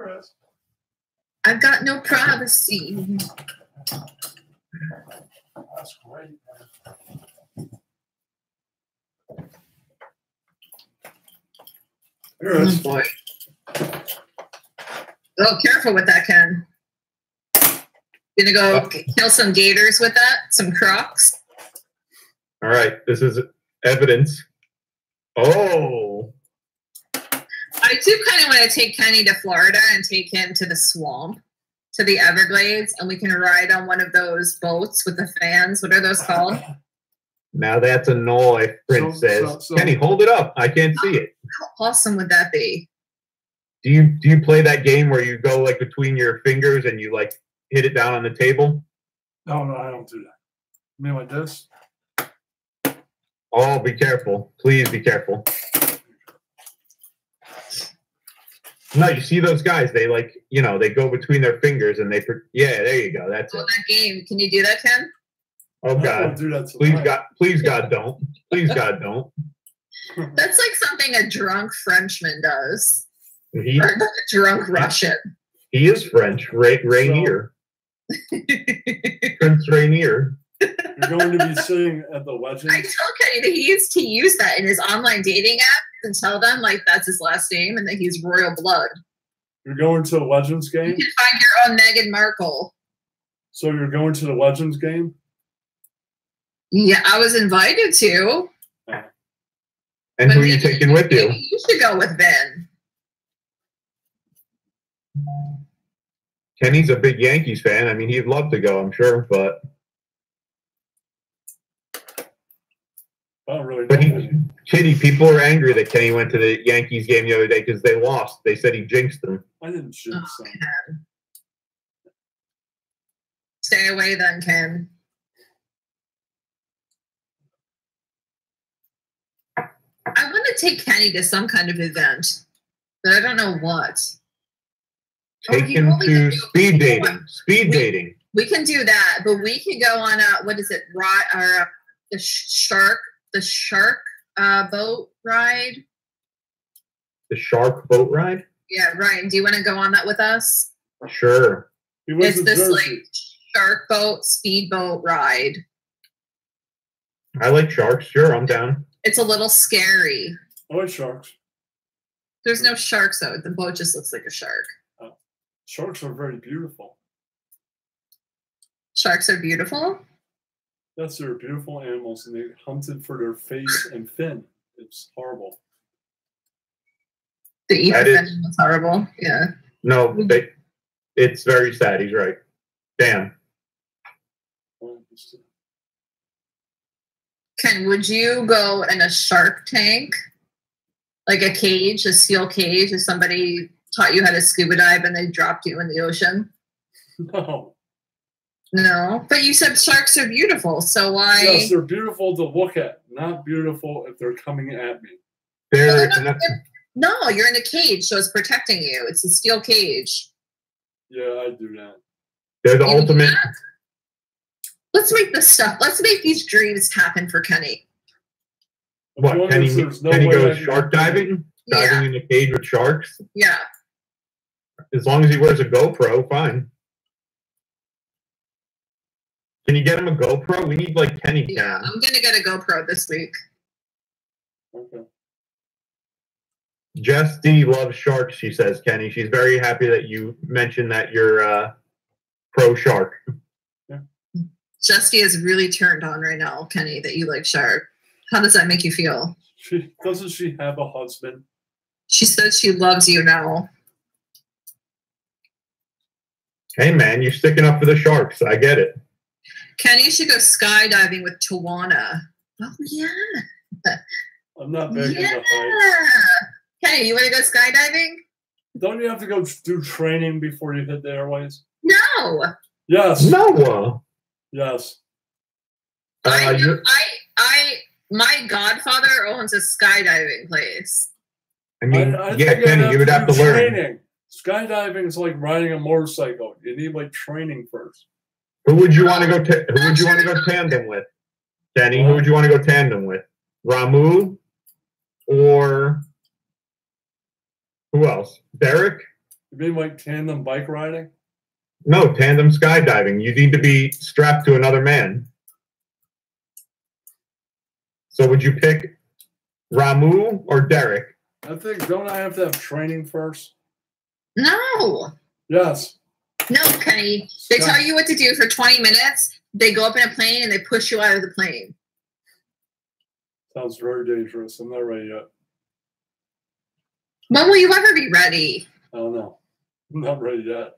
it is. I've got no privacy. That's great, man. There it is. Boy. Oh, careful with that, Ken. Gonna go kill some gators with that? Some crocs? All right, this is evidence. Oh. I do kind of want to take Kenny to Florida and take him to the swamp, to the Everglades, and we can ride on one of those boats with the fans. What are those called? Now that's a knife, Prince says. Kenny, hold it up. I can't see it. How awesome would that be? Do you play that game where you go like between your fingers and you like hit it down on the table? No, I don't do that. You mean like this? Oh, be careful. Please be careful. No, you see those guys, they like, they go between their fingers and yeah, there you go. That's it. That game. Can you do that, Ken? Oh God. Do that please God don't. Please God don't. That's like something a drunk Frenchman does. Or a drunk Russian. He is French. Rainier. Prince Rainier. You're going to be sitting at the Legends. I tell Kenny that he needs to use that in his online dating app and tell them like that's his last name and that he's royal blood. You're going to a Legends game? You can find your own Meghan Markle. So you're going to the Legends game? Yeah, I was invited to. And who are you taking with you? You should go with Ben. Kenny's a big Yankees fan. I mean, he'd love to go, I'm sure, but. I don't really know. Kitty, people are angry that Kenny went to the Yankees game the other day because they lost. They said he jinxed them. I didn't jinx them. Ken. Stay away then, Ken. I want to take Kenny to some kind of event, but I don't know what. Take him to speed dating. Speed dating. We can do that, but we can go on a, what is it, the shark boat ride? The shark boat ride? Yeah, Ryan, do you want to go on that with us? Sure. It's this like shark boat, speedboat ride. I like sharks. Sure, I'm down. It's a little scary. I like sharks. There's no sharks though. The boat just looks like a shark. Sharks are very beautiful. Sharks are beautiful? Yes, they're beautiful animals, and they hunted for their face and fin. It's horrible. The evil fin was horrible. Yeah. No, it's very sad. He's right. Damn. Ken, would you go in a shark tank? Like a cage, a steel cage, if somebody taught you how to scuba dive and they dropped you in the ocean? No. No? But you said sharks are beautiful, so why? Yes, they're beautiful to look at, not beautiful if they're coming at me. No, you're in a cage, so it's protecting you. It's a steel cage. Yeah, I do that. They're the ultimate. Let's make this stuff. Let's make these dreams happen for Kenny. What? Kenny goes shark diving? Diving in a cage with sharks? Yeah. As long as he wears a GoPro, fine. Can you get him a GoPro? We need like Kenny cam. Yeah, I'm gonna get a GoPro this week. Okay. Jess D loves sharks, she says, Kenny. She's very happy that you mentioned that you're pro shark. Yeah. Justy is really turned on right now, Kenny, that you like shark. How does that make you feel? Doesn't she have a husband? She says she loves you now. Hey man, you're sticking up for the sharks. I get it. Kenny should go skydiving with Tawana. Oh yeah. I'm not big in the heights. Kenny, you want to go skydiving? Don't you have to go do training before you hit the airways? No. Yes. No. Yes. My godfather owns a skydiving place. I mean, yeah, Kenny, you would have to learn. Training. Skydiving is like riding a motorcycle. You need like training first. Who would you want to go? Who would you want to go tandem with, Kenny? Who would you want to go tandem with? Ramu or who else? Derek? You mean like tandem bike riding? No, tandem skydiving. You need to be strapped to another man. So would you pick Ramu or Derek? I think, don't I have to have training first? No. Yes. No, Kenny. They tell you what to do for 20 minutes. They go up in a plane and they push you out of the plane. Sounds very dangerous. I'm not ready yet. When will you ever be ready? I don't know. I'm not ready yet.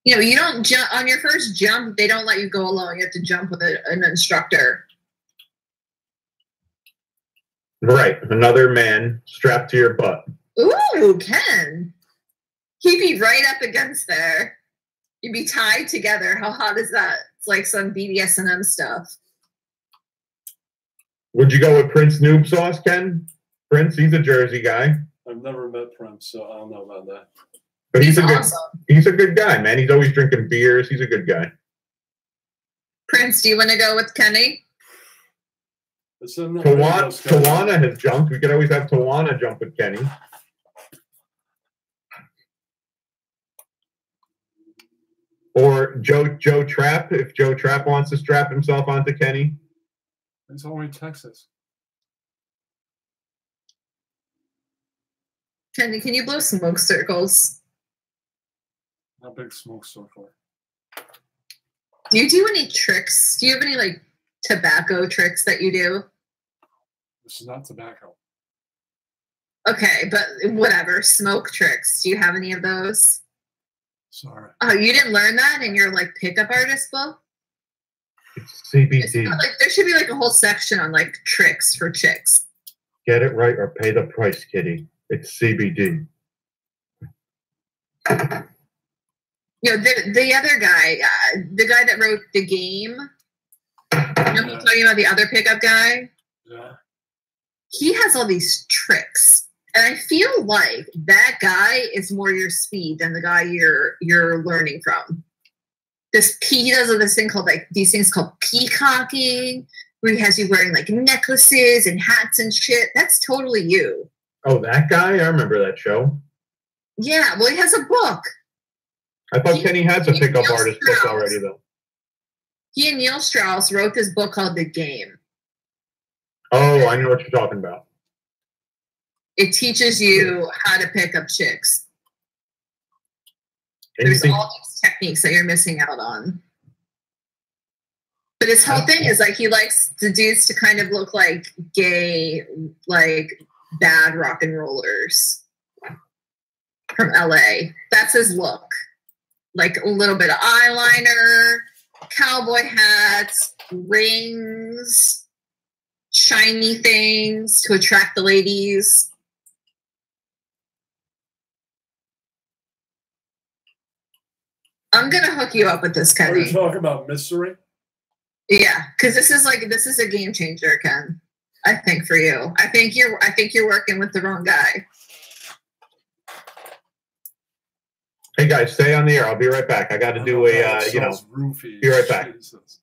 You know, you don't jump on your first jump. They don't let you go alone. You have to jump with an instructor. Right. Another man strapped to your butt. Ooh, Ken. He'd be right up against there. You'd be tied together. How hot is that? It's like some BDSM stuff. Would you go with Prince Noob Sauce, Ken? Prince, he's a Jersey guy. I've never met Prince, so I don't know about that. But he's awesome. He's a good guy, man. He's always drinking beers. He's a good guy. Prince, do you want to go with Kenny? Tawana has jumped. We could always have Tawana jump with Kenny. Or Joe Trapp, if Joe Trapp wants to strap himself onto Kenny. It's only Texas. Kenny, can you blow smoke circles? Not big smoke circle. Do you do any tricks? Do you have any like tobacco tricks that you do? This is not tobacco. Okay, but whatever. Smoke tricks. Do you have any of those? Sorry. Oh, you didn't learn that in your like pickup artist book? It's CBD. Like, there should be like a whole section on like tricks for chicks. Get it right or pay the price, kitty. It's CBD. You know, the other guy, the guy that wrote The Game, you know who's talking about the other pickup guy? Yeah. He has all these tricks. And I feel like that guy is more your speed than the guy you're learning from. He does this thing called like these things called peacocking, where he has you wearing like necklaces and hats and shit. That's totally you. Oh, that guy? I remember that show. Yeah, well, he has a book. I thought Kenny has a pickup artist book already, though. He and Neil Strauss wrote this book called The Game. Oh, I know what you're talking about. It teaches you how to pick up chicks. And There's all these techniques that you're missing out on. But his whole thing is like he likes the dudes to kind of look like gay, like bad rock and rollers from LA. That's his look. Like a little bit of eyeliner, cowboy hats, rings, shiny things to attract the ladies. I'm gonna hook you up with this, Are you Kenny. talking about mystery? Yeah, because this is a game changer, Ken. I think for you. I think you're working with the wrong guy. Hey guys, stay on the air. I'll be right back. I got to do a Roofies. be right back. Jesus.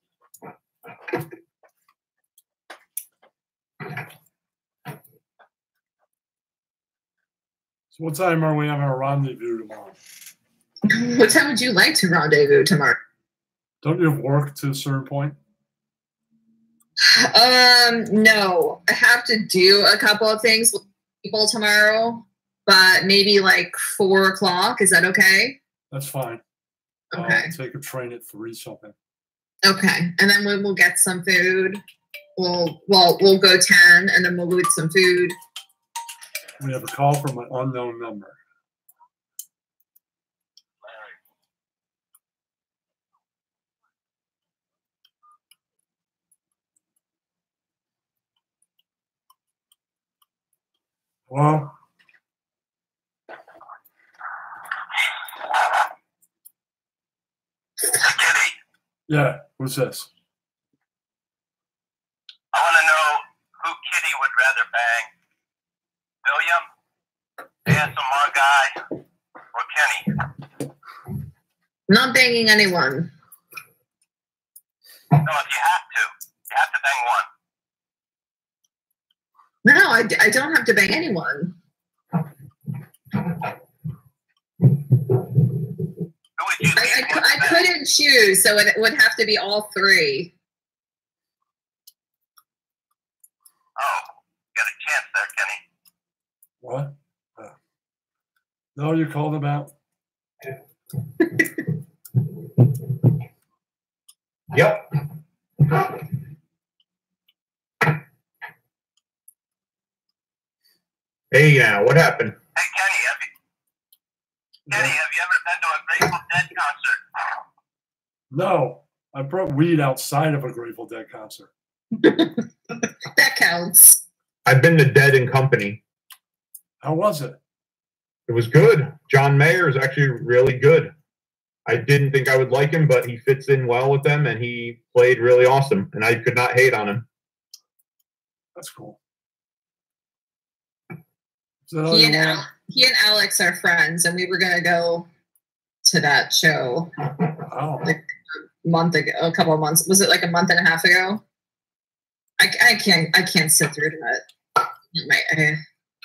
So what time are we having a rendezvous tomorrow? What time would you like to rendezvous tomorrow? Don't you work to a certain point? No. I have to do a couple of things with people tomorrow, but maybe like 4 o'clock. Is that okay? That's fine. Okay. I'll take a train at 3 something. Okay. And then we'll get some food. We'll go 10 and then we'll go get some food. We have a call from an unknown number. Well, Kitty, yeah, who's this? I want to know who Kitty would rather bang. William, the ASMR guy, or Kenny? Not banging anyone. No, if you have to bang one. No, I don't have to bang anyone. Who would you I couldn't choose, so it would have to be all 3. Oh, you got a chance there, Kenny. What? No, you called him out. Yep. Hey, now, what happened? Hey, Kenny, have you ever been to a Grateful Dead concert? No, I brought weed outside of a Grateful Dead concert. That counts. I've been to Dead and Company. How was it? It was good. John Mayer is actually really good. I didn't think I would like him, but he fits in well with them, and he played really awesome, and I could not hate on him. That's cool. Is that all you want? He and Alex are friends, and we were gonna go to that show Oh, like a couple of months. Was it like a month and a half ago? I can't sit through that.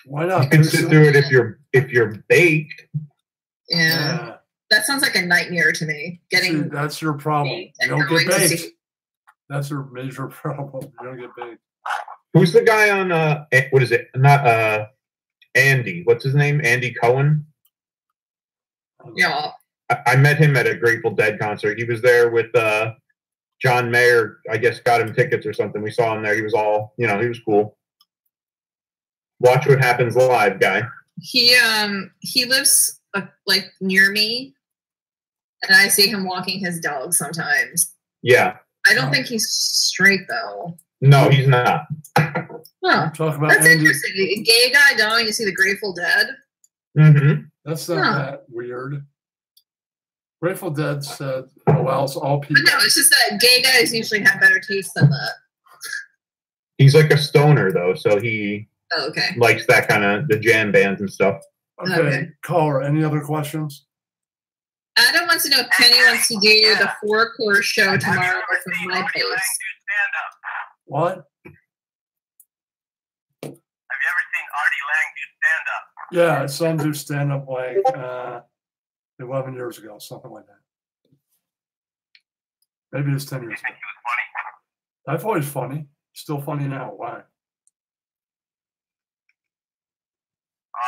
why not? You can sit through it if you're baked. Yeah, that sounds like a nightmare to me. See, that's your problem. You and don't going get to baked. see- That's your major problem. You don't get baked. Who's the guy on what is it? Not Andy. What's his name? Andy Cohen. Yeah, I met him at a Grateful Dead concert. He was there with John Mayer. I guess got him tickets or something. We saw him there. He was all, he was cool. Watch What Happens Live, guy. he lives like near me, and I see him walking his dog sometimes. Yeah. I don't think he's straight though. No, he's not. Huh. Talk about That's Andy. interesting. A gay guy going to see the Grateful Dead. Mm-hmm. That's not Huh. that weird. Grateful Dead said allows all But people. no, it's just that gay guys usually have better taste than that. He's like a stoner though, so he Oh, okay. likes that kind of the jam bands and stuff. Okay, Okay. caller. Any other questions? Adam wants to know if Kenny wants to do the 4-course show tomorrow from my place. Stand-up? What? Have you ever seen Artie Lang do stand-up? Yeah, I saw him do stand up like 11 years ago, something like that. Maybe it's 10 You years think ago. he was funny? I thought he was funny. Still funny now. Why? I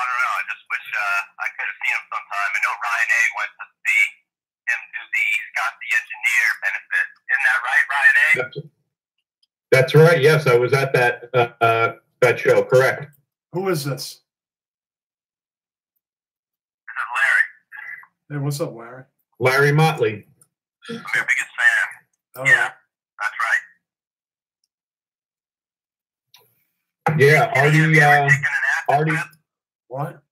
don't know. I just wish I could have seen him sometime. I know Ryan A. went to see him do the Scott the Engineer benefit. Isn't that right, Ryan A? That's right. Yes, I was at that show. Correct. Who is this? This is Larry. Hey, what's up, Larry? Larry Motley. I'm your biggest fan. All Yeah, right. that's right. Yeah, Have you ever taken an acid Artie. trip? What?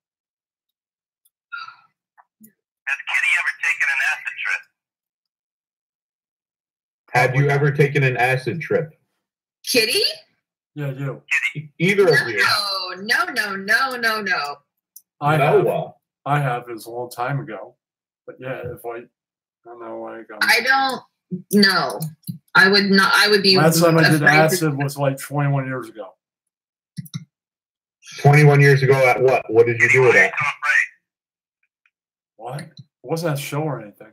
Has Kitty ever taken an acid trip? Have you ever taken an acid trip? Kitty? Yeah, you. Either of you. No. I have. Noah. I have. It was a long time ago. But yeah, if I don't know, like I don't know. I would not. I would be. last time I did afraid to- acid was like 21 years ago. 21 years ago at what? What did you Kitty, do why with are you that? so afraid? What? It wasn't a show or anything.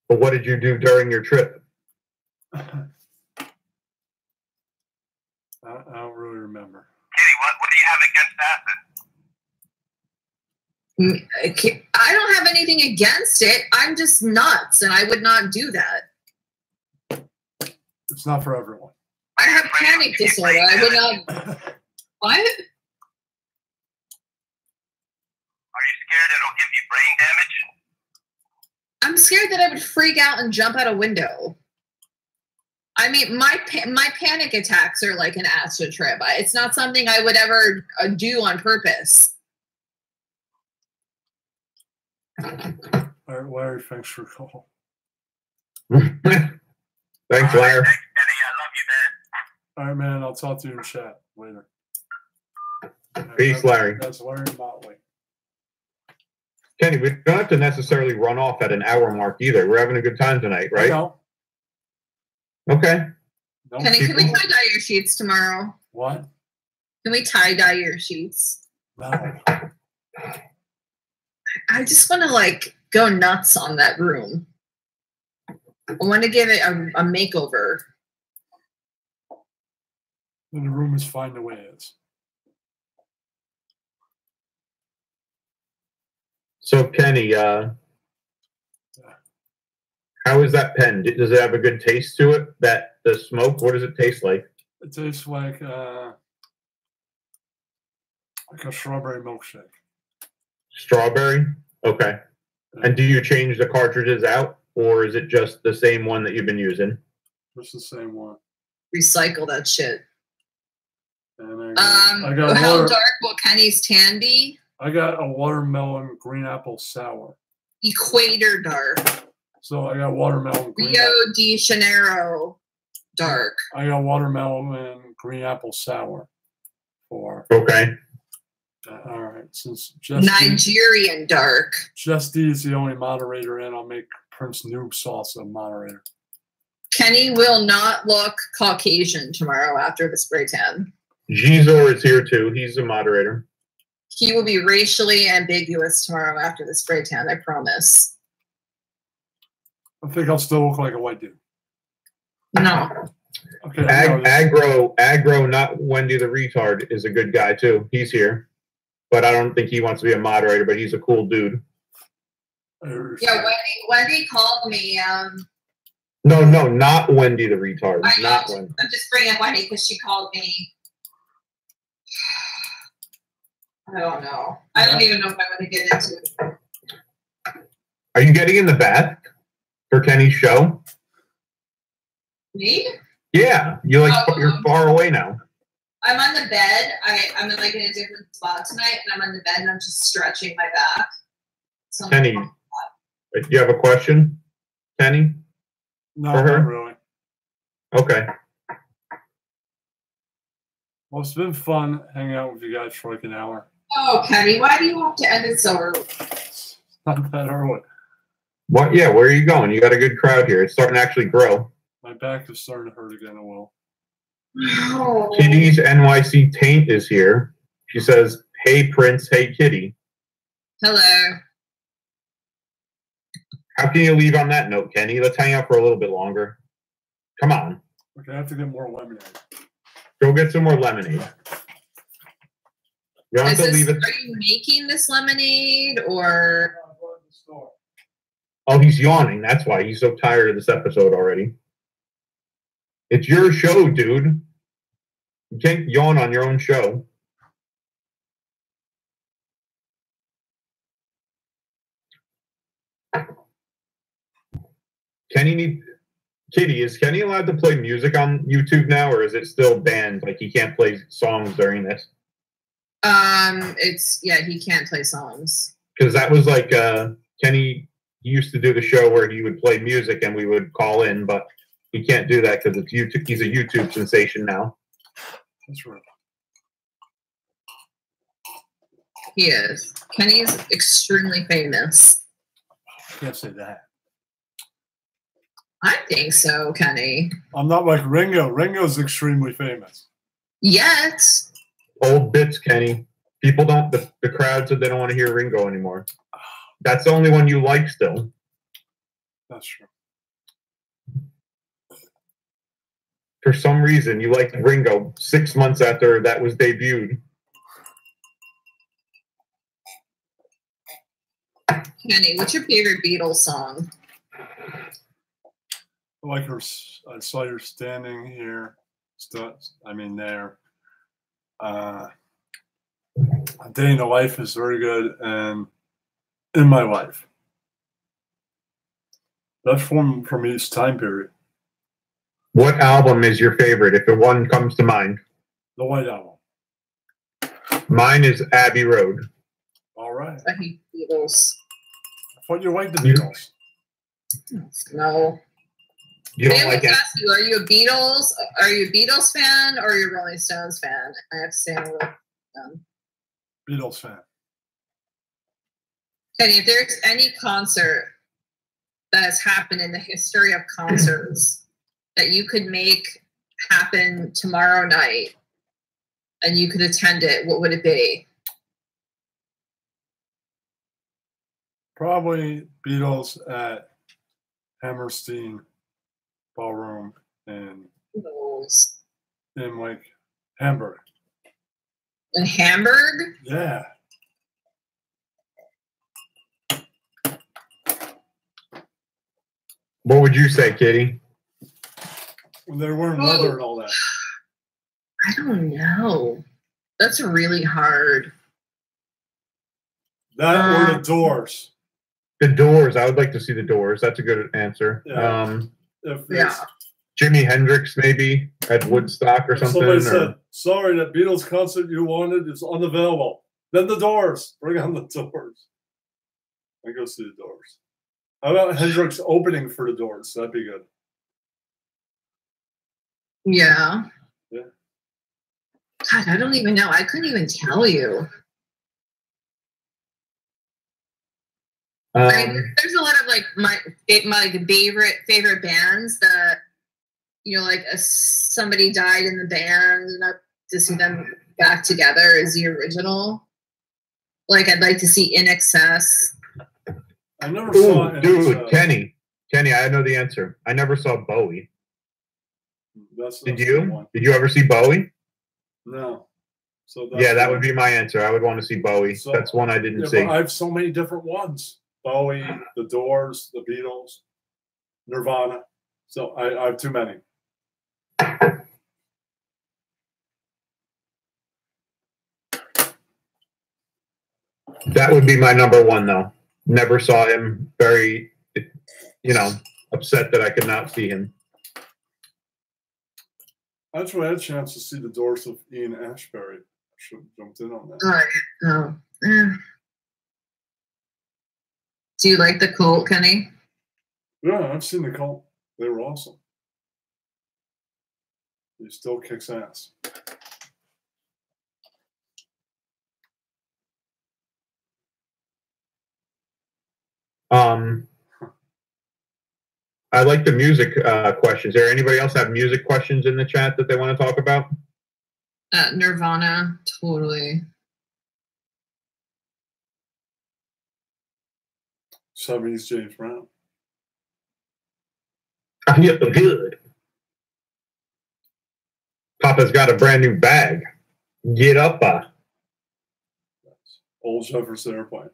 But what did you do during your trip? I don't really remember. Kitty, what do you have against acid? I don't have anything against it. I'm just nuts, and I would not do that. It's not for everyone. I have panic disorder. I would not. What? Are you scared it'll give you brain damage? I'm scared that I would freak out and jump out a window. I mean, my panic attacks are like an acid trip. It's not something I would ever do on purpose. All right, Larry, thanks for the call. Thanks, Larry. Thanks, Kenny. I love you, man. All right, man. I'll talk to you in chat later. Peace, Larry. That's Larry Motley. Kenny, we don't have to necessarily run off at an hour mark either. We're having a good time tonight, right? No. Okay. Don't Kenny, keep can we going. tie dye your sheets tomorrow? What? Can we tie dye your sheets? No. I just want to like go nuts on that room. I want to give it a makeover. And the room is fine the way it is. So, Kenny, how is that pen? Does it have a good taste to it? The smoke, what does it taste like? It tastes like a strawberry milkshake. Strawberry? Okay. And do you change the cartridges out, or is it just the same one that you've been using? Just the same one. Recycle that shit. And I got How water, dark will Kenny's tan be? I got a watermelon green apple sour. Equator dark. So I got watermelon green. Rio de Janeiro dark. I got watermelon and green apple sour. For Okay. all right, since Just Nigerian dark. D is the only moderator, and I'll make Prince Noob Sauce a moderator. Kenny will not look Caucasian tomorrow after the spray tan. Gizor is here too. He's the moderator. He will be racially ambiguous tomorrow after the spray tan, I promise. I think I'll still look like a white dude. No. Okay. Aggro, not Wendy the retard, is a good guy too. He's here. But I don't think he wants to be a moderator, but he's a cool dude. Yeah, Wendy called me. No, not Wendy the retard. Not Wendy. I'm just bringing up Wendy because she called me. I don't know. I don't even know if I want to get into it. Are you getting in the bath for Kenny's show? Me? Yeah, you're far away now. I'm on the bed. I'm in like in a different spot tonight, and I'm on the bed and I'm just stretching my back. So Kenny, do you have a question, Kenny? No, for her? not really. Okay. Well, it's been fun hanging out with you guys for like an hour. Oh, Kenny, why do you have to end it so early? Not that early. What? Yeah, where are you going? You got a good crowd here. It's starting to actually grow. My back is starting to hurt again. It will. No. Kitty's NYC Taint is here. She says, "Hey Prince, hey Kitty." Hello. How can you leave on that note, Kenny? Let's hang out for a little bit longer. Come on. Okay, I have to get more lemonade. Go get some more lemonade. You don't have to leave it. Are you making this lemonade or? Oh, he's yawning. That's why he's so tired of this episode already. It's your show, dude. You can't yawn on your own show. Kitty, is Kenny allowed to play music on YouTube now, or is it still banned? Like he can't play songs during this? He can't play songs. Because that was like Kenny used to do the show where he would play music and we would call in, but he can't do that because it's YouTube. He's a YouTube sensation now. That's right. He is. Kenny's extremely famous. I can't say that. I think so, Kenny. I'm not like Ringo. Ringo's extremely famous. Yet. Old bits, Kenny. People don't, the crowd said they don't want to hear Ringo anymore. That's the only one you like still. That's true. For some reason, you liked Ringo 6 months after that was debuted. Kenny, what's your favorite Beatles song? I like her. I saw her standing here. There. A Day in the Life is very good, and In My Life. That's from each time period. What album is your favorite, if the one comes to mind? The White Album. Mine is Abbey Road. All right. I hate Beatles. I thought you liked the Beatles. No. You don't like it? Ask you, are you a Beatles fan or are you a Rolling Stones fan? I have to say I'm with them. Beatles fan. Kenny, if there's any concert that has happened in the history of concerts that you could make happen tomorrow night and you could attend it, what would it be? Probably Beatles at Hammerstein Ballroom in like Hamburg. In Hamburg? Yeah. What would you say, Kitty? When they wearing leather and all that. I don't know. That's really hard. That or the Doors. The Doors. I would like to see the Doors. That's a good answer. Yeah. Jimi Hendrix, maybe at Woodstock or something. Somebody said, "Sorry, that Beatles concert you wanted is unavailable." Then the Doors. Bring on the Doors. I go see the Doors. How about Hendrix opening for the Doors? That'd be good. Yeah. Yeah. God, I don't even know. I couldn't even tell you. There's a lot of like my favorite bands that somebody died in the band and up to see them back together is the original. Like I'd like to see In Excess. I never saw it. Dude, Kenny, I know the answer. I never saw Bowie. Did you? Did you ever see Bowie? No. So that would be my answer. I would want to see Bowie. So, that's one I didn't see. I have so many different ones. Bowie, the Doors, the Beatles, Nirvana. So I have too many. That would be my number one, though. Never saw him. Very, upset that I could not see him. I actually had a chance to see the Doors with Ian Ashbury. I should have jumped in on that. Do you like the Cult, Kenny? Yeah, I've seen the Cult. They were awesome. He still kicks ass. I like the music questions. There anybody else have music questions in the chat that they want to talk about? Nirvana, totally. 70s James Brown. I feel good. Papa's got a brand new bag. Get up, Old Jefferson Airplane.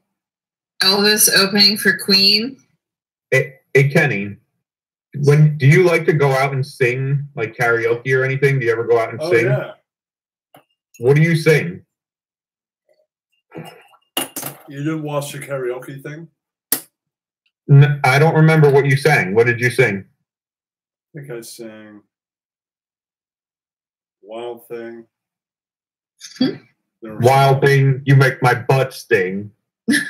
Elvis opening for Queen. Hey, Kenny, do you like to go out and sing, like karaoke or anything? Do you ever go out and sing? Yeah. What do you sing? You didn't watch the karaoke thing? I don't remember what you sang. What did you sing? I think I sang Wild Thing. Wild Thing, you make my butt sting. You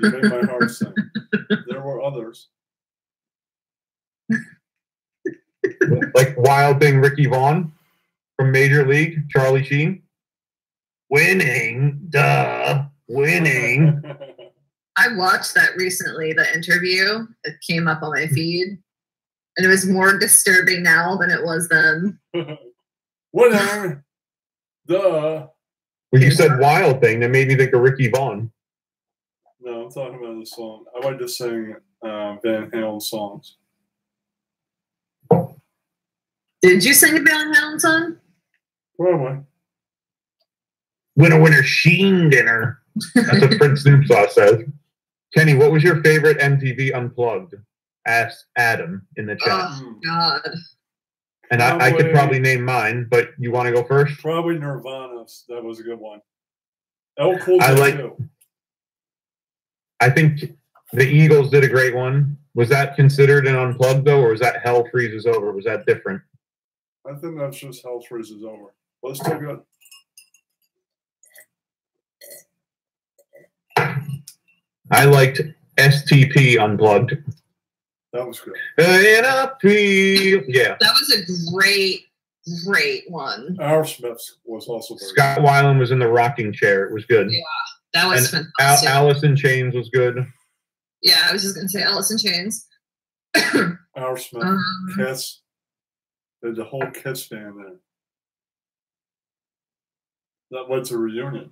make my heart sing. There were others. Like Wild Thing, Ricky Vaughn from Major League, Charlie Sheen. Winning, duh, winning. I watched that recently, the interview. It came up on my feed. And it was more disturbing now than it was then. Winning, duh. Well, you said Wild Thing, that made me think of Ricky Vaughn. No, I'm talking about the song. I like to sing Van Halen songs. Did you sing a Van Halen song? Probably. Winner, winner, Sheen dinner. That's what Prince Snoop Sauce says. Kenny, what was your favorite MTV Unplugged? Asked Adam in the chat. Oh, God. And I could probably name mine, but you want to go first? Probably Nirvana. That was a good one. El Cool J I like. too. I think the Eagles did a great one. Was that considered an Unplugged though, or was that Hell Freezes Over? Was that different? I think that's just Hell Freezes Over. Let's take it. I liked STP Unplugged. That was good. Yeah. That was a great one. Aerosmith was also very Scott Weiland was in the rocking chair. It was good. Yeah, that was and fantastic. Alice in Chains was good. Yeah, I was just going to say Alice in Chains. Aerosmith, Kiss. There's a whole Kiss band there. That led to a reunion.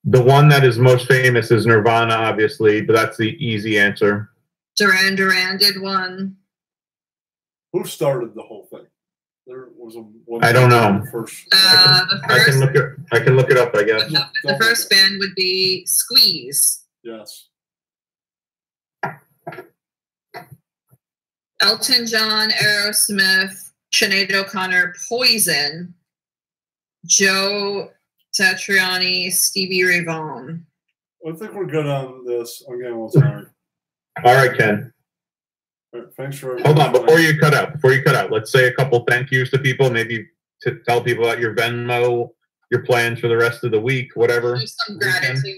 The one that is most famous is Nirvana, obviously, but that's the easy answer. Duran Duran did one. Who started the whole thing? There was a. I don't know. First. I can look it up, I guess. The first band would be Squeeze. Yes. Elton John, Aerosmith, Sinead O'Connor, Poison, Joe Satriani, Stevie Ray Vaughan. I think we're good on this. I'm getting a little tired. All right, Ken. All right, thanks for. Hold on, before you cut out, let's say a couple thank yous to people. Maybe to tell people about your Venmo, your plans for the rest of the week, whatever. There's some gratitude.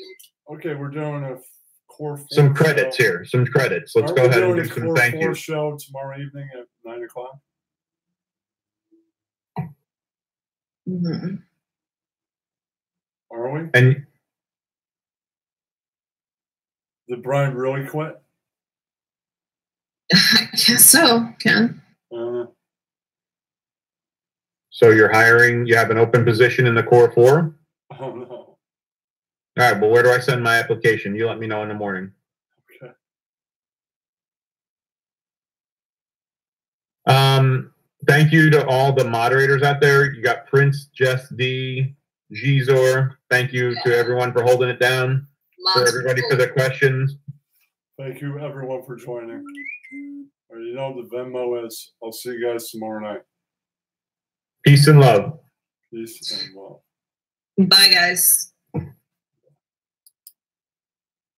Okay, we're doing a core. Some credits here. Some credits. Let's go ahead and do some thank yous. Show tomorrow evening at 9:00. Mm-hmm. Are we? And did Brian really quit? I guess so, Ken. So you're hiring, you have an open position in the Core 4? Oh, no. All right, well, where do I send my application? You let me know in the morning. Okay. Thank you to all the moderators out there. You got Prince, Jess D, Gizor. Thank you to everyone for holding it down. For everybody for the questions. Thank you, everyone, for joining. You know the Venmo is. I'll see you guys tomorrow night. Peace and love. Peace and love. Bye, guys.